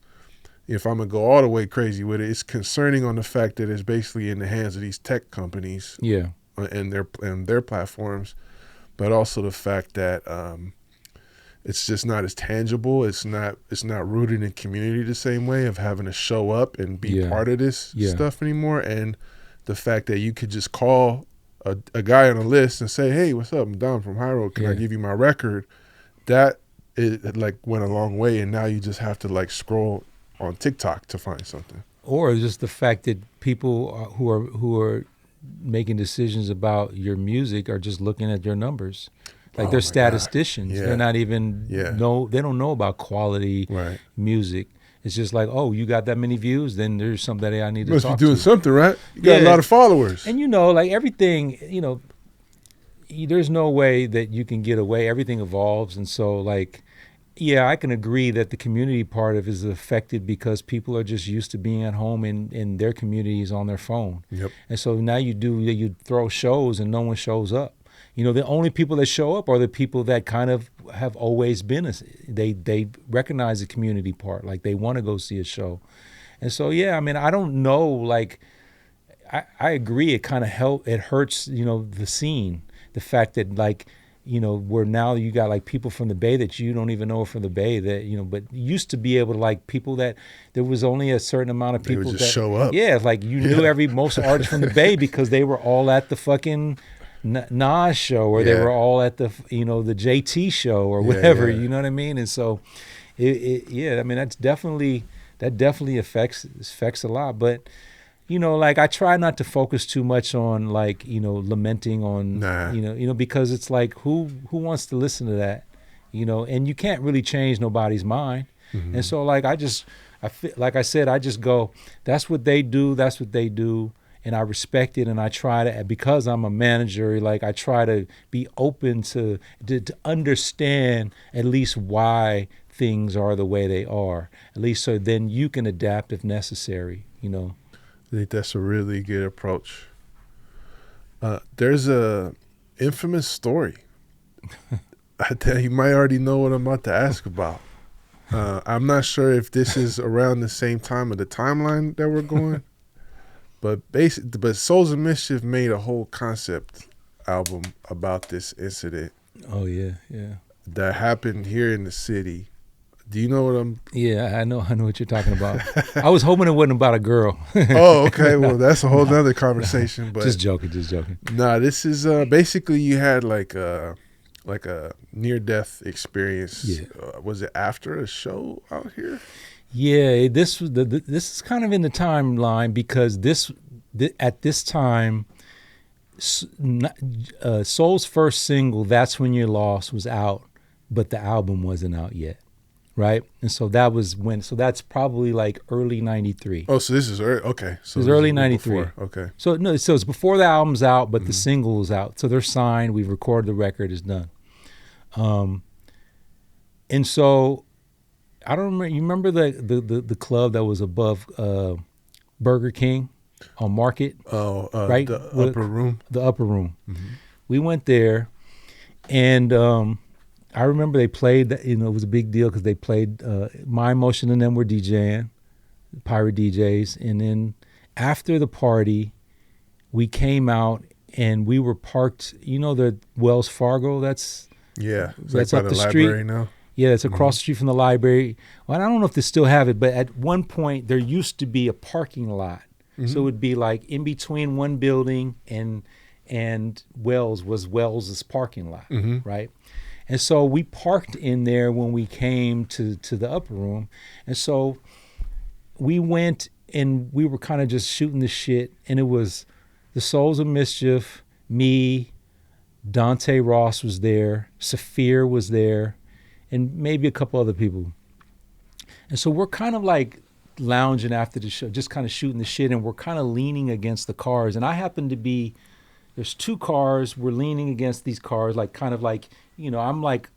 Speaker 1: if I'm going to go all the way crazy with it, it's concerning on the fact that it's basically in the hands of these tech companies and their platforms, but also the fact that it's just not as tangible. It's not rooted in community the same way of having to show up and be part of this stuff anymore. And the fact that you could just call a guy on a list and say, "Hey, what's up? I'm Dom from Hiero. Can I give you my record?" That it like went a long way, and now you just have to like scroll on TikTok to find something.
Speaker 2: Or just the fact that people who are making decisions about your music are just looking at your numbers. Like
Speaker 1: Oh
Speaker 2: they're
Speaker 1: my God.
Speaker 2: statisticians.
Speaker 1: Yeah.
Speaker 2: They're not even they don't know about quality music. It's just like, oh, you got that many views, then there's somebody I need to
Speaker 1: Must
Speaker 2: talk
Speaker 1: be doing
Speaker 2: to.
Speaker 1: something, right? You got a lot of followers.
Speaker 2: And like everything, there's no way that you can get away. Everything evolves. And so like, yeah, I can agree that the community part of it is affected because people are just used to being at home in their communities on their phone.
Speaker 1: Yep.
Speaker 2: And so now you throw shows and no one shows up. The only people that show up are the people that kind of have always been, they recognize the community part. Like they want to go see a show. And so, yeah, I mean, I don't know, like, I agree. It kind of it hurts, the scene. The fact that like, where now you got like people from the Bay that you don't even know from the Bay that, but used to be able to like people that there was only a certain amount of people
Speaker 1: they would just
Speaker 2: that
Speaker 1: show up.
Speaker 2: Yeah. Like you knew most artists from the Bay because they were all at the fucking Nas show or they were all at the, the JT show or whatever, you know what I mean? And so I mean, that definitely affects a lot, but like I try not to focus too much on like, lamenting on, because it's like, who wants to listen to that, and you can't really change nobody's mind. Mm-hmm. And so like, like I said, I just go, that's what they do. And I respect it. And I try to, because I'm a manager, like I try to be open to understand at least why things are the way they are, at least so then you can adapt if necessary, I
Speaker 1: think that's a really good approach. There's a infamous story. You might already know what I'm about to ask about. I'm not sure if this is around the same time of the timeline that we're going, but Souls of Mischief made a whole concept album about this incident.
Speaker 2: Oh yeah.
Speaker 1: That happened here in the city. Do you know what I'm?
Speaker 2: Yeah, I know what you're talking about. I was hoping it wasn't about a girl.
Speaker 1: Oh, okay. Well, that's a whole nother conversation. But
Speaker 2: just joking.
Speaker 1: Nah, this is basically you had like a near-death experience.
Speaker 2: Yeah.
Speaker 1: Was it after a show out here?
Speaker 2: Yeah, this is kind of in the timeline because at this time, Soul's first single, "That's When You're Lost," was out, but the album wasn't out yet. Right, and so that's probably like early '93.
Speaker 1: Oh, so this is early. Okay, so
Speaker 2: it's early '93.
Speaker 1: Okay,
Speaker 2: so it's before the album's out, but the single is out. So they're signed. We've recorded the record. It's done. And so I don't remember. You remember the club that was above Burger King on Market?
Speaker 1: Oh,
Speaker 2: right,
Speaker 1: the upper room.
Speaker 2: The upper room.
Speaker 1: Mm-hmm.
Speaker 2: We went there, and. I remember they played, it was a big deal because they played, My Emotion and them were DJing, pirate DJs. And then after the party, we came out and we were parked, the Wells Fargo, that's
Speaker 1: like
Speaker 2: up
Speaker 1: by
Speaker 2: the
Speaker 1: library
Speaker 2: street.
Speaker 1: Now.
Speaker 2: Yeah, it's across the street from the library. Well, I don't know if they still have it, but at one point there used to be a parking lot. Mm-hmm. So it would be like in between one building and Wells's parking lot, right? And so we parked in there when we came to the upper room. And so we went and we were kind of just shooting the shit. And it was the Souls of Mischief, me, Dante Ross was there, Saphir was there, and maybe a couple other people. And so we're kind of like lounging after the show, just kind of shooting the shit. And we're kind of leaning against the cars. And I happen to be, there's two cars. We're leaning against these cars, like kind of like, I'm like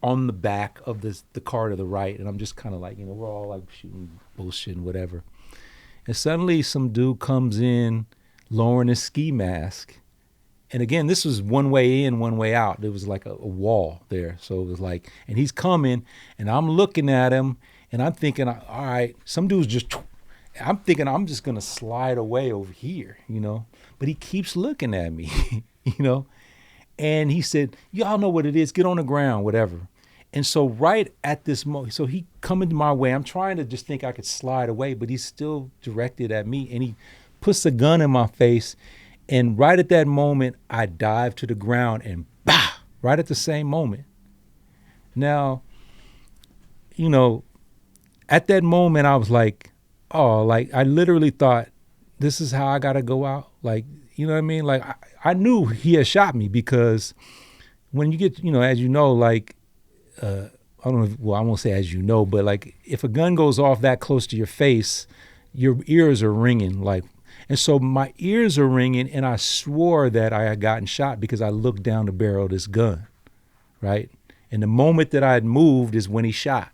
Speaker 2: on the back of the car to the right, and I'm just kind of like, we're all like shooting bullshit and whatever. And suddenly some dude comes in lowering his ski mask. And again, this was one way in, one way out. There was like a wall there. So it was like, and he's coming, and I'm looking at him, and I'm thinking, all right, some dude's I'm thinking I'm just going to slide away over here, But he keeps looking at me, And he said, y'all know what it is. Get on the ground, whatever. And so right at this moment, so he coming my way. I'm trying to just think I could slide away, but he's still directed at me. And he puts a gun in my face. And right at that moment, I dive to the ground and bah, right at the same moment. Now, at that moment, I was like, oh, like I literally thought, this is how I got to go out. Like, you know what I mean? Like I knew he had shot me because when you get, as you know, like, I don't know, I won't say as you know, but like if a gun goes off that close to your face, your ears are ringing, like, and so my ears are ringing, and I swore that I had gotten shot because I looked down the barrel of this gun, right? And the moment that I had moved is when he shot.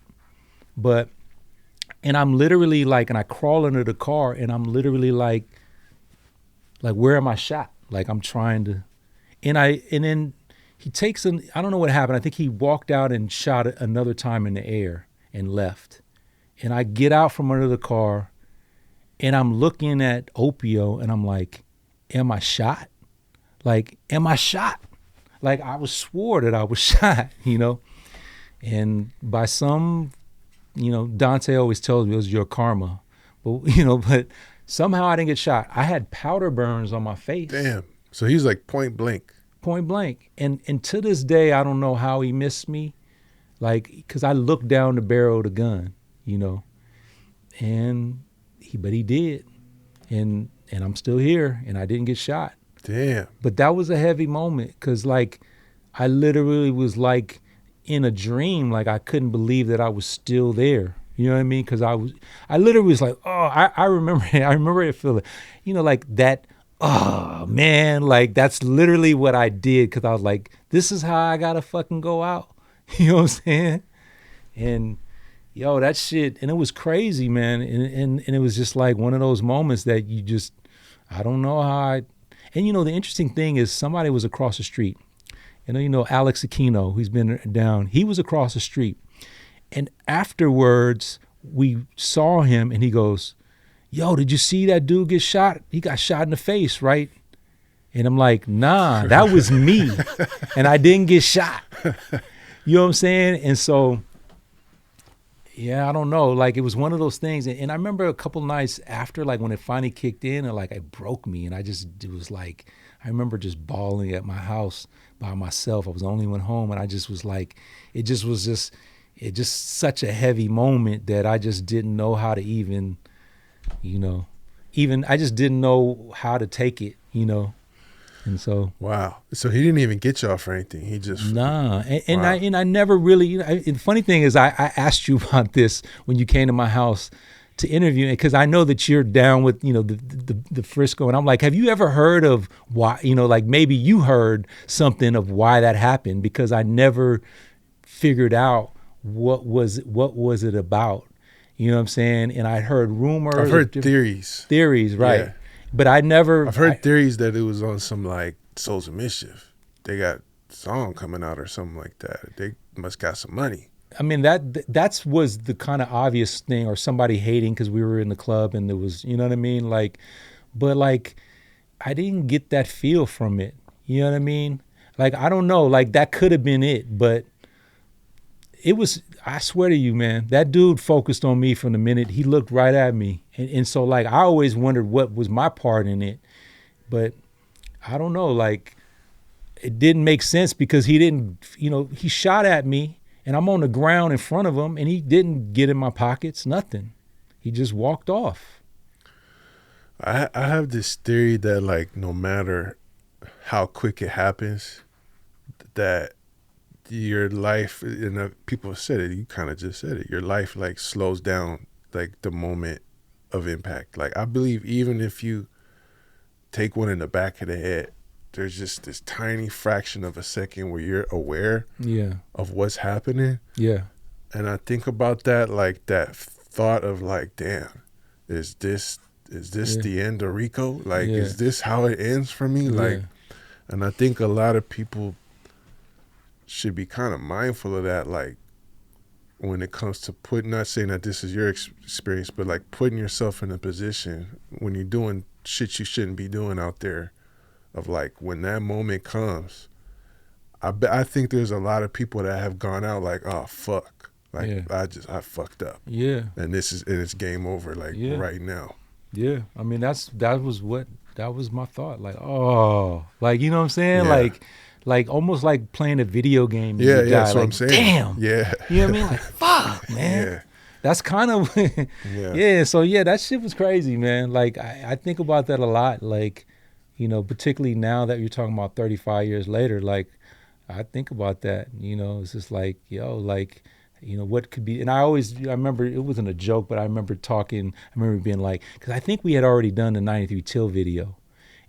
Speaker 2: And I'm literally like, and I crawl under the car, and I'm literally like, where am I shot? Like I'm trying to, and then he takes I don't know what happened. I think he walked out and shot it another time in the air and left. And I get out from under the car, and I'm looking at Opio, and I'm like, am I shot? Like, am I shot? Like I was swore that I was shot, and by some, Dante always tells me it was your karma, but somehow I didn't get shot. I had powder burns on my face.
Speaker 1: Damn. So he's like point blank.
Speaker 2: Point blank. And to this day, I don't know how he missed me. Like, because I looked down the barrel of the gun, but he did. And I'm still here, and I didn't get shot.
Speaker 1: Damn.
Speaker 2: But that was a heavy moment, because like I literally was like in a dream. Like I couldn't believe that I was still there. You know what I mean? Because I literally was like, oh, I remember it feeling, like that. Oh man, like that's literally what I did, because I was like, this is how I gotta fucking go out. You know what I'm saying? And yo, that shit, and it was crazy, man. And it was just like one of those moments that you just, I don't know how and the interesting thing is somebody was across the street. Alex Aquino, who's been down, he was across the street. And afterwards, we saw him, and he goes, yo, did you see that dude get shot? He got shot in the face, right? And I'm like, nah, that was me. And I didn't get shot. You know what I'm saying? And so, yeah, I don't know. Like, it was one of those things. And I remember a couple nights after, like, when it finally kicked in, and like, it broke me. And it was like, I remember just bawling at my house by myself. I was the only one home. And I just was like, it just such a heavy moment that I just didn't know how to even I just didn't know how to take it, and so.
Speaker 1: Wow. So he didn't even get y'all for anything. He just.
Speaker 2: Nah. And
Speaker 1: wow.
Speaker 2: I never really, the funny thing is I asked you about this when you came to my house to interview, because I know that you're down with, the Frisco, and I'm like, have you ever heard of why, like maybe you heard something of why that happened, because I never figured out what was it about. You know what I'm saying? And I heard rumors.
Speaker 1: I've heard theories.
Speaker 2: Theories, right.
Speaker 1: Yeah.
Speaker 2: But I've
Speaker 1: heard theories that it was on some like Souls of Mischief. They got a song coming out or something like that. They must got some money.
Speaker 2: I mean, that was the kind of obvious thing, or somebody hating because we were in the club and there was, you know what I mean? Like, but like, I didn't get that feel from it. You know what I mean? Like, I don't know, like that could have been it, but it was, I swear to you, man, that dude focused on me from the minute he looked right at me. And so like, I always wondered what was my part in it, but I don't know, like it didn't make sense because he didn't, he shot at me and I'm on the ground in front of him and he didn't get in my pockets, nothing. He just walked off.
Speaker 1: I have this theory that like, no matter how quick it happens, that your life, and people said it, you kind of just said it, your life like slows down like the moment of impact. Like I believe even if you take one in the back of the head, there's just this tiny fraction of a second where you're aware of what's happening. Yeah. And I think about that, like that thought of like, damn, is this the end of Rico? Like, is this how it ends for me? Like, and I think a lot of people should be kind of mindful of that, like when it comes to not saying that this is your experience, but like putting yourself in a position when you're doing shit you shouldn't be doing out there, of like when that moment comes, I think there's a lot of people that have gone out like, oh fuck, like I fucked up, and it's game over, like right now.
Speaker 2: I mean that was my thought, like, oh, like, you know what I'm saying, like almost like playing a video game.
Speaker 1: That's
Speaker 2: like,
Speaker 1: what I'm saying.
Speaker 2: Damn.
Speaker 1: Yeah.
Speaker 2: You know what I mean? Like, fuck, man. Yeah. That's kind of, So that shit was crazy, man. Like I think about that a lot. Like, particularly now that you're talking about 35 years later, like, I think about that. It's just like, yo, like, what could be. And I remember it wasn't a joke, but I remember being like, because I think we had already done the 93 Till video.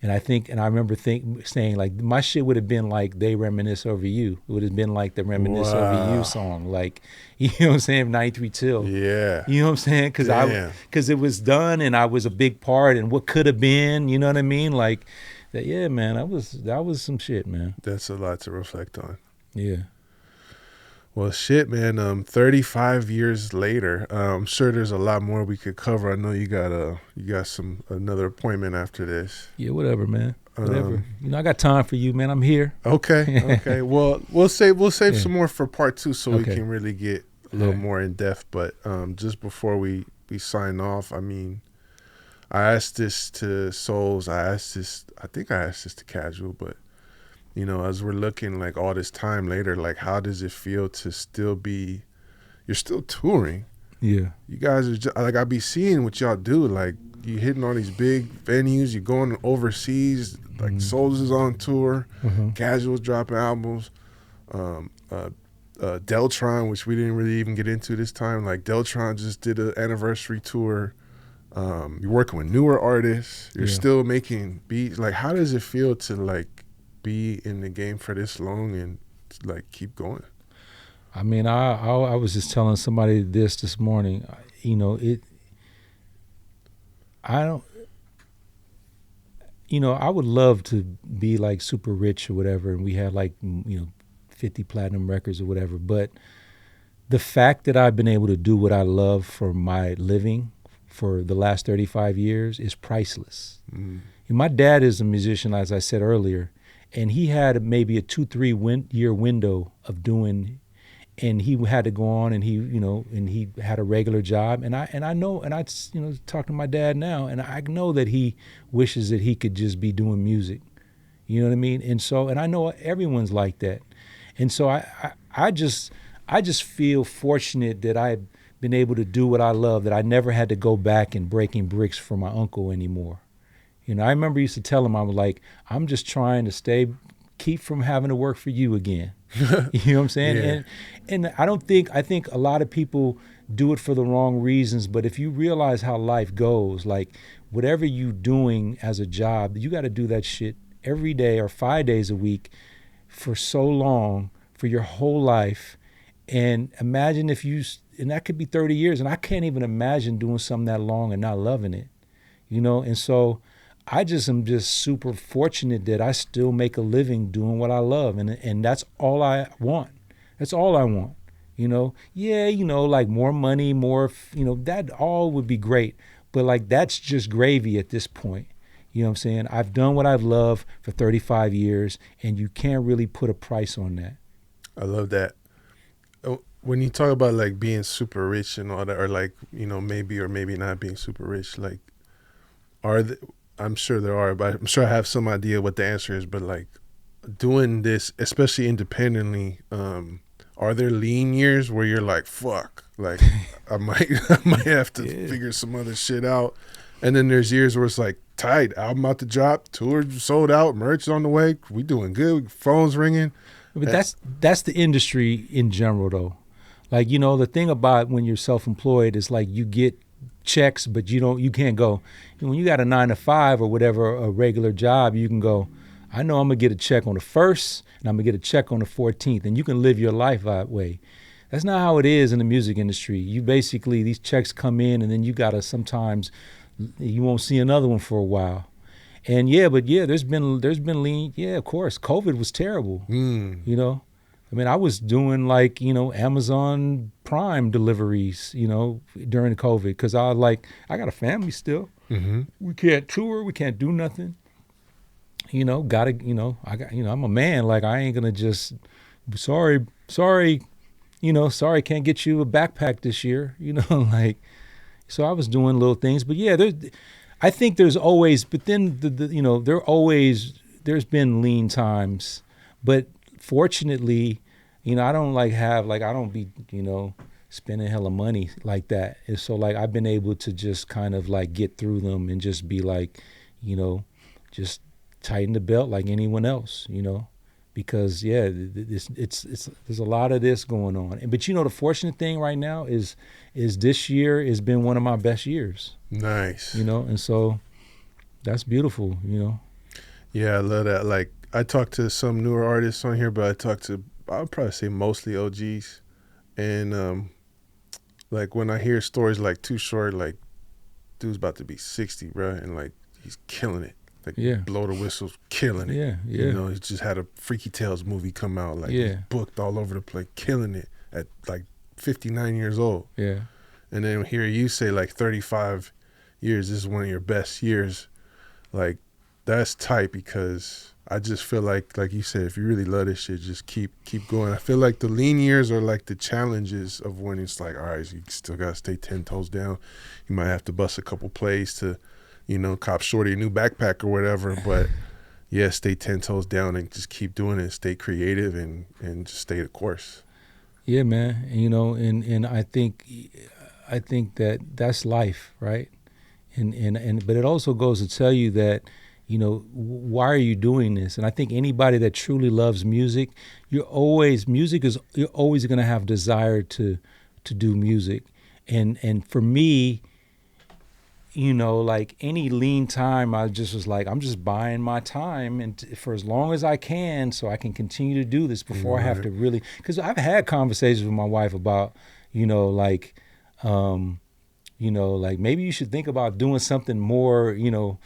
Speaker 2: And I remember saying like, my shit would have been like They Reminisce Over You. It would have been like the Reminisce Over You song. Like, you know what I'm saying? 93 Till.
Speaker 1: Yeah.
Speaker 2: You know what I'm saying? Because it was done and I was a big part and what could have been, you know what I mean? Like, that, yeah, man, that was some shit, man.
Speaker 1: That's a lot to reflect on.
Speaker 2: Yeah.
Speaker 1: Well, shit, man. 35 years later, I'm sure there's a lot more we could cover. I know you got another appointment after this.
Speaker 2: Yeah, whatever, man. Whatever. I got time for you, man. I'm here.
Speaker 1: Okay. Well, we'll save some more for part 2 so we can really get a little more in depth. But just before we sign off, I mean, I asked this to Souls. I think I asked this to Casual, but as we're looking like all this time later, like how does it feel to you're still touring?
Speaker 2: Yeah.
Speaker 1: You guys are just, like, I be seeing what y'all do. Like you hitting all these big venues, you're going overseas, like Souls is on tour, Casual's dropping albums, Deltron, which we didn't really even get into this time. Like Deltron just did an anniversary tour. You're working with newer artists. You're still making beats. Like how does it feel to like be in the game for this long and like keep going?
Speaker 2: I mean, I was just telling somebody this morning. I would love to be like super rich or whatever, and we had like 50 platinum records or whatever. But the fact that I've been able to do what I love for my living for the last 35 years is priceless. And my dad is a musician, as I said earlier. And he had maybe a 2-3 year window of doing, and he had to go on, and he had a regular job. And I talk to my dad now, and I know that he wishes that he could just be doing music. You know what I mean? And I know everyone's like that. And so I just feel fortunate that I've been able to do what I love, that I never had to go back and breaking bricks for my uncle anymore. I remember I used to tell him, I was like, I'm just trying to keep from having to work for you again. You know what I'm saying?
Speaker 1: Yeah.
Speaker 2: And I think a lot of people do it for the wrong reasons, but if you realize how life goes, like whatever you're doing as a job, you got to do that shit every day or 5 days a week for so long, for your whole life. And imagine and that could be 30 years, and I can't even imagine doing something that long and not loving it, and so I just am just super fortunate that I still make a living doing what I love, and that's all I want. That's all I want. Like more money, more, that all would be great, but like that's just gravy at this point. You know what I'm saying? I've done what I've loved for 35 years, and you can't really put a price on that.
Speaker 1: I love that. When you talk about like being super rich and all that, or like, maybe or maybe not being super rich, like I'm sure there are, but I'm sure I have some idea what the answer is. But like doing this, especially independently, are there lean years where you're like, fuck, like I might have to figure some other shit out? And then there's years where it's like, tight, album out to drop, tour sold out, merch on the way, we doing good, phones ringing.
Speaker 2: But that's the industry in general though. Like, the thing about when you're self-employed is like you get checks, but you can't go. When you got a 9-to-5 or whatever, a regular job, you can go, I know I'm gonna get a check on the 1st and I'm gonna get a check on the 14th, and you can live your life that way. That's not how it is in the music industry. You basically, these checks come in and then you gotta sometimes, you won't see another one for a while. And there's been lean. Yeah, of course. COVID was terrible. I mean, I was doing like, Amazon Prime deliveries, during COVID, because I was like, I got a family still.
Speaker 1: Mm-hmm.
Speaker 2: We can't tour. We can't do nothing. I'm a man. Like, I ain't going to just, sorry, can't get you a backpack this year, like, so I was doing little things. But yeah, I think there's always, but then, there's been lean times. But fortunately, I don't I don't be, spending hella money like that. And so like I've been able to just kind of like get through them and just be like, just tighten the belt like anyone else, because there's a lot of this going on. But the fortunate thing right now is this year has been one of my best years.
Speaker 1: Nice.
Speaker 2: And so that's beautiful.
Speaker 1: Yeah, I love that. Like, I talked to some newer artists on here, but I would probably say mostly OGs. And like when I hear stories like Too Short, like dude's about to be 60, bro, and like he's killing it. Like Blow the Whistle's killing it.
Speaker 2: Yeah.
Speaker 1: He just had a Freaky Tales movie come out. Like he's booked all over the place, killing it at like 59 years old.
Speaker 2: Yeah.
Speaker 1: And then hear you say like 35 years, this is one of your best years. Like, that's tight, because I just feel like you said, if you really love this shit, just keep going. I feel like the lean years are like the challenges of when it's like, all right, you still got to stay 10 toes down. You might have to bust a couple plays to, cop Shorty a new backpack or whatever. But yeah, stay 10 toes down and just keep doing it. Stay creative and just stay the course.
Speaker 2: Yeah, man. And I think that's life, right? But it also goes to tell you that, why are you doing this? And I think anybody that truly loves music, you're always going to have desire to do music. And for me, like any lean time, I just was like, I'm just buying my time and for as long as I can, so I can continue to do this before I have to really, because I've had conversations with my wife about, like maybe you should think about doing something more, more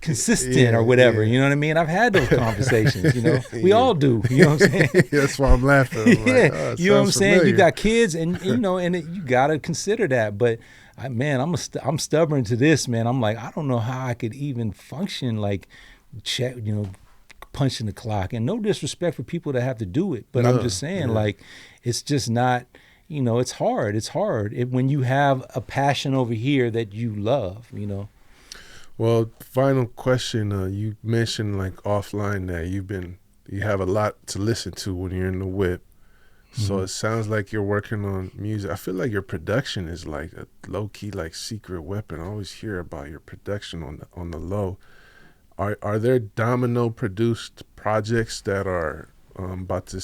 Speaker 2: consistent or whatever. You know what I mean? I've had those conversations. We all do. You know what I'm saying?
Speaker 1: That's why I'm laughing. I'm like,
Speaker 2: oh, you know what I'm saying? Familiar. You got kids, and you got to consider that. But I'm stubborn to this, man. I'm like, I don't know how I could even function like, punching the clock. And no disrespect for people that have to do it, but I'm just saying, like, it's just not. It's hard. It's hard when you have a passion over here that you love,
Speaker 1: Well, final question. You mentioned like offline that you have a lot to listen to when you're in the whip. So it sounds like you're working on music. I feel like your production is like a low key, like secret weapon. I always hear about your production on the low. Are there Domino produced projects that are about to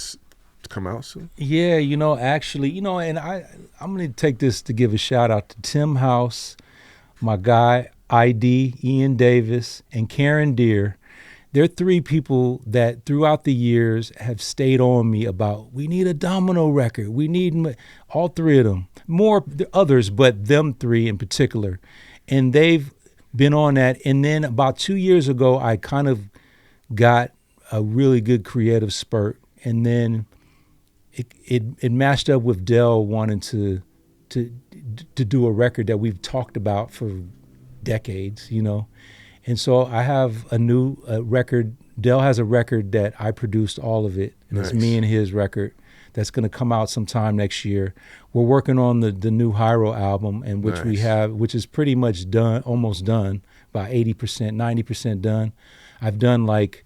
Speaker 1: come out soon?
Speaker 2: Yeah, actually, and I'm going to take this to give a shout out to Tim House, my guy, ID, Ian Davis, and Karen Deere. They're three people that throughout the years have stayed on me about, we need a Domino record. We need all three of them. More others, but them three in particular. And they've been on that. And then about 2 years ago, I kind of got a really good creative spurt. And then it matched up with Dell wanting to do a record that we've talked about for decades, And so I have a new record. Dell has a record that I produced all of it. And It's me and his record that's going to come out sometime next year. We're working on the new Hiero album, and which is pretty much done, almost done, about 80%, 90% done. I've done like,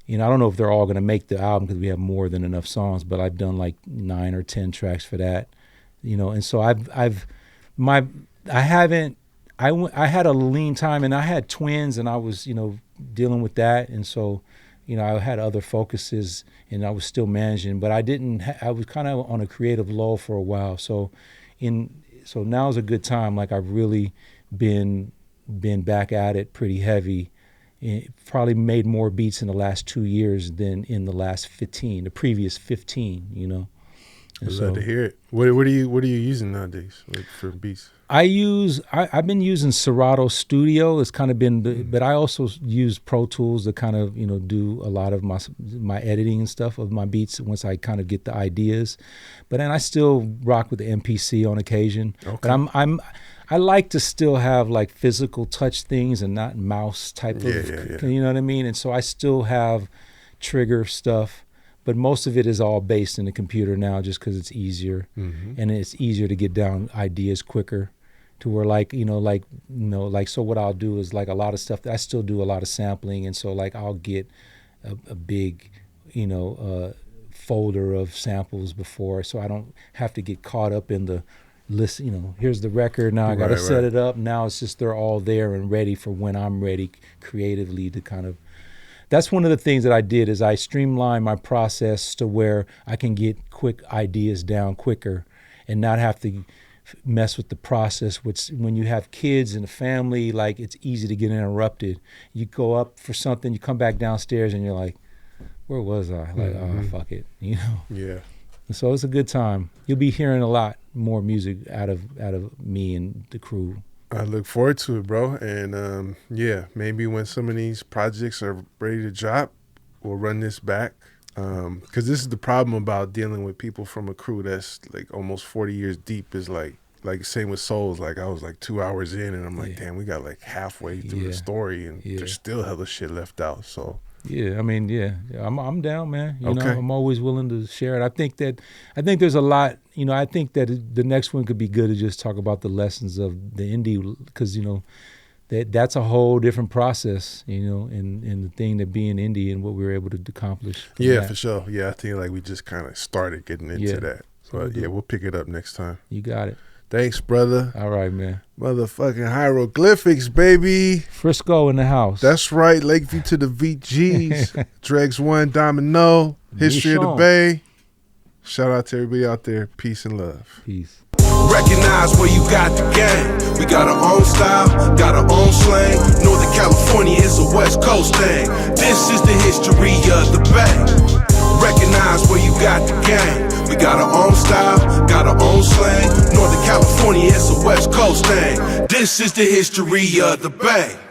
Speaker 2: I don't know if they're all going to make the album because we have more than enough songs, but I've done like 9 or 10 tracks for that, And so I had a lean time, and I had twins, and I was, dealing with that, and so, I had other focuses, and I was still managing, but I was kind of on a creative lull for a while. So now's a good time. Like, I've really been back at it pretty heavy. Probably made more beats in the last 2 years than in the previous 15,
Speaker 1: I'd love to hear it. What are you using nowadays for beats?
Speaker 2: I've been using Serato Studio. It's kind of been, but I also use Pro Tools to kind of, do a lot of my editing and stuff of my beats once I kind of get the ideas. But then I still rock with the MPC on occasion. Okay. But I like to still have like physical touch things and not mouse type of, you know what I mean? And so I still have trigger stuff, but most of it is all based in the computer now just because it's easier. And it's easier to get down ideas quicker to where so what I'll do is like a lot of stuff, I still do a lot of sampling. And so like I'll get a big, folder of samples before, so I don't have to get caught up in the list, here's the record, now I got to set it up. Now it's just they're all there and ready for when I'm ready creatively to kind of that's one of the things that I did is I streamlined my process to where I can get quick ideas down quicker and not have to mess with the process, which when you have kids and a family, like it's easy to get interrupted. You go up for something, you come back downstairs and you're like, where was I? Like, oh, fuck it, you know?
Speaker 1: Yeah.
Speaker 2: And so it's a good time. You'll be hearing a lot more music out of me and the crew.
Speaker 1: I look forward to it, bro. And yeah, maybe when some of these projects are ready to drop, we'll run this back. Because this is the problem about dealing with people from a crew that's like almost 40 years deep is like same with Souls. Like I was like 2 hours in and I'm like, damn, we got like halfway through the story and there's still hella shit left out. So
Speaker 2: yeah, I mean, I'm down, man. You know,
Speaker 1: Okay.
Speaker 2: I'm always willing to share it. I think there's a lot. You know, I think that the next one could be good to just talk about the lessons of the indie, because you know that's a whole different process. You know, and the thing that being indie and what we were able to accomplish.
Speaker 1: yeah,
Speaker 2: that.
Speaker 1: for sure. Yeah, I think like we just kind of started getting into that. But yeah, we'll pick it up next time.
Speaker 2: You got it.
Speaker 1: Thanks, brother.
Speaker 2: All right, man.
Speaker 1: Motherfucking Hieroglyphics, baby.
Speaker 2: Frisco in the house.
Speaker 1: That's right. Lakeview to the VGs. Dregs One, Domino. History of the Bay. Shout out to everybody out there. Peace and love.
Speaker 2: Peace.
Speaker 3: Recognize where you got the game. We got our own style, got our own slang. Northern California is a West Coast thing. This is the history of the Bay. Recognize where you got the game. We got our own style, got our own slang. Northern California is a West Coast thing. This is the history of the Bay.